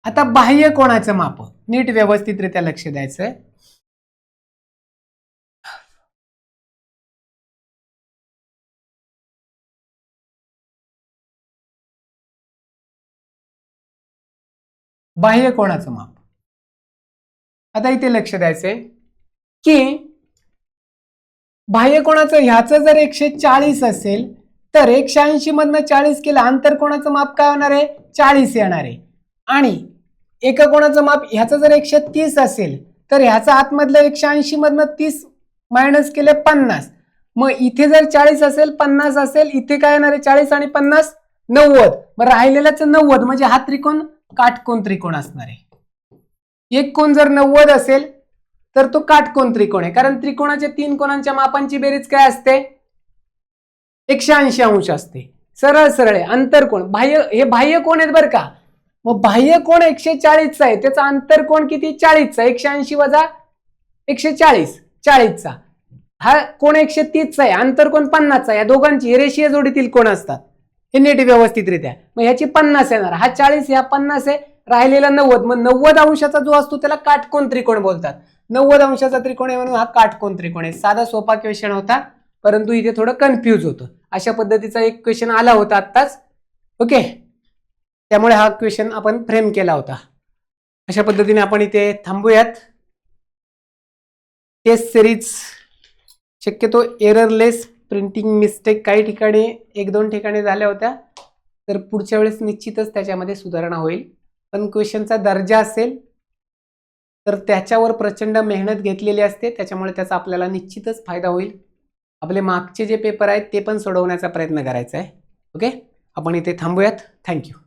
आता बाह्य कोणाचं माप नीट व्यवस्थितरित्या लक्ष द्यायचंय. बाह्य कोणाचं माप, आता इथे लक्ष द्यायचंय की बाह्य कोणाचं ह्याचं जर 140 असेल तर 180 मधनं 40 केलं, आंतर कोणाचं माप काय होणार आहे? 40 येणार आहे. आणि एका कोणाचं माप ह्याचं जर 130 असेल तर ह्याचं आतमधलं 180 मधनं 30 मायनस केले 50. मग इथे जर 40 असेल 50 असेल, इथे काय येणार आहे? 40 आणि 50 90. मग राहिलेलाच 90, म्हणजे हा त्रिकोण काटकोन त्रिकोण असणार आहे. एक कोण जर 90 असेल तर तो काटकोन त्रिकोण आहे, कारण त्रिकोणाच्या 3 कोणांच्या मापांची बेरीज काय असते? 180 अंश असते. सरळ सरळ अंतरकोण बाह्य, हे बाह्य कोण आहेत बरं का. मग बाह्य कोण 140 आहे, त्याचा अंतरकोण किती? 40 चा. 180 वजा 140 40 चा. हा कोण 130 आहे, अंतरकोण 50 चा. या दोघांची रेषीय जोडीतील कोण असतात हे नीट व्यवस्थितरित्या. मग ह्याची 50 येणार, हा 40 ह्या 50 आहे, राहिलेला 90. मग 90 अंशाचा जो असतो त्याला काटकोन त्रिकोण बोलतात. 90 अंशाचा त्रिकोण आहे म्हणून हा काटकोन त्रिकोण आहे. साधा सोपा क्वेश्चन होता, परंतु इथे थोडं कन्फ्यूज होतं. अशा पद्धतीचा एक क्वेश्चन आला होता आत्ताच. ओके, त्यामुळे हा क्वेश्चन आपण फ्रेम केला होता. अशा पद्धतीने आपण इथे थांबूयात. टेस्ट सिरीज शक्यतो एररलेस, प्रिंटिंग मिस्टेक काही ठिकाणी 1-2 ठिकाणी झाल्या होत्या, तर पुढच्या वेळेस निश्चितच त्याच्यामध्ये सुधारणा होईल. पण क्वेश्चनचा दर्जा असेल तर त्याच्यावर प्रचंड मेहनत घेतलेली असते, त्याच्यामुळे त्याचा आपल्याला निश्चितच फायदा होईल. आपले मागचे जे पेपर आहेत ते पण सोडवण्याचा प्रयत्न करायचा आहे. ओके, आपण इथे थांबूयात. थँक्यू.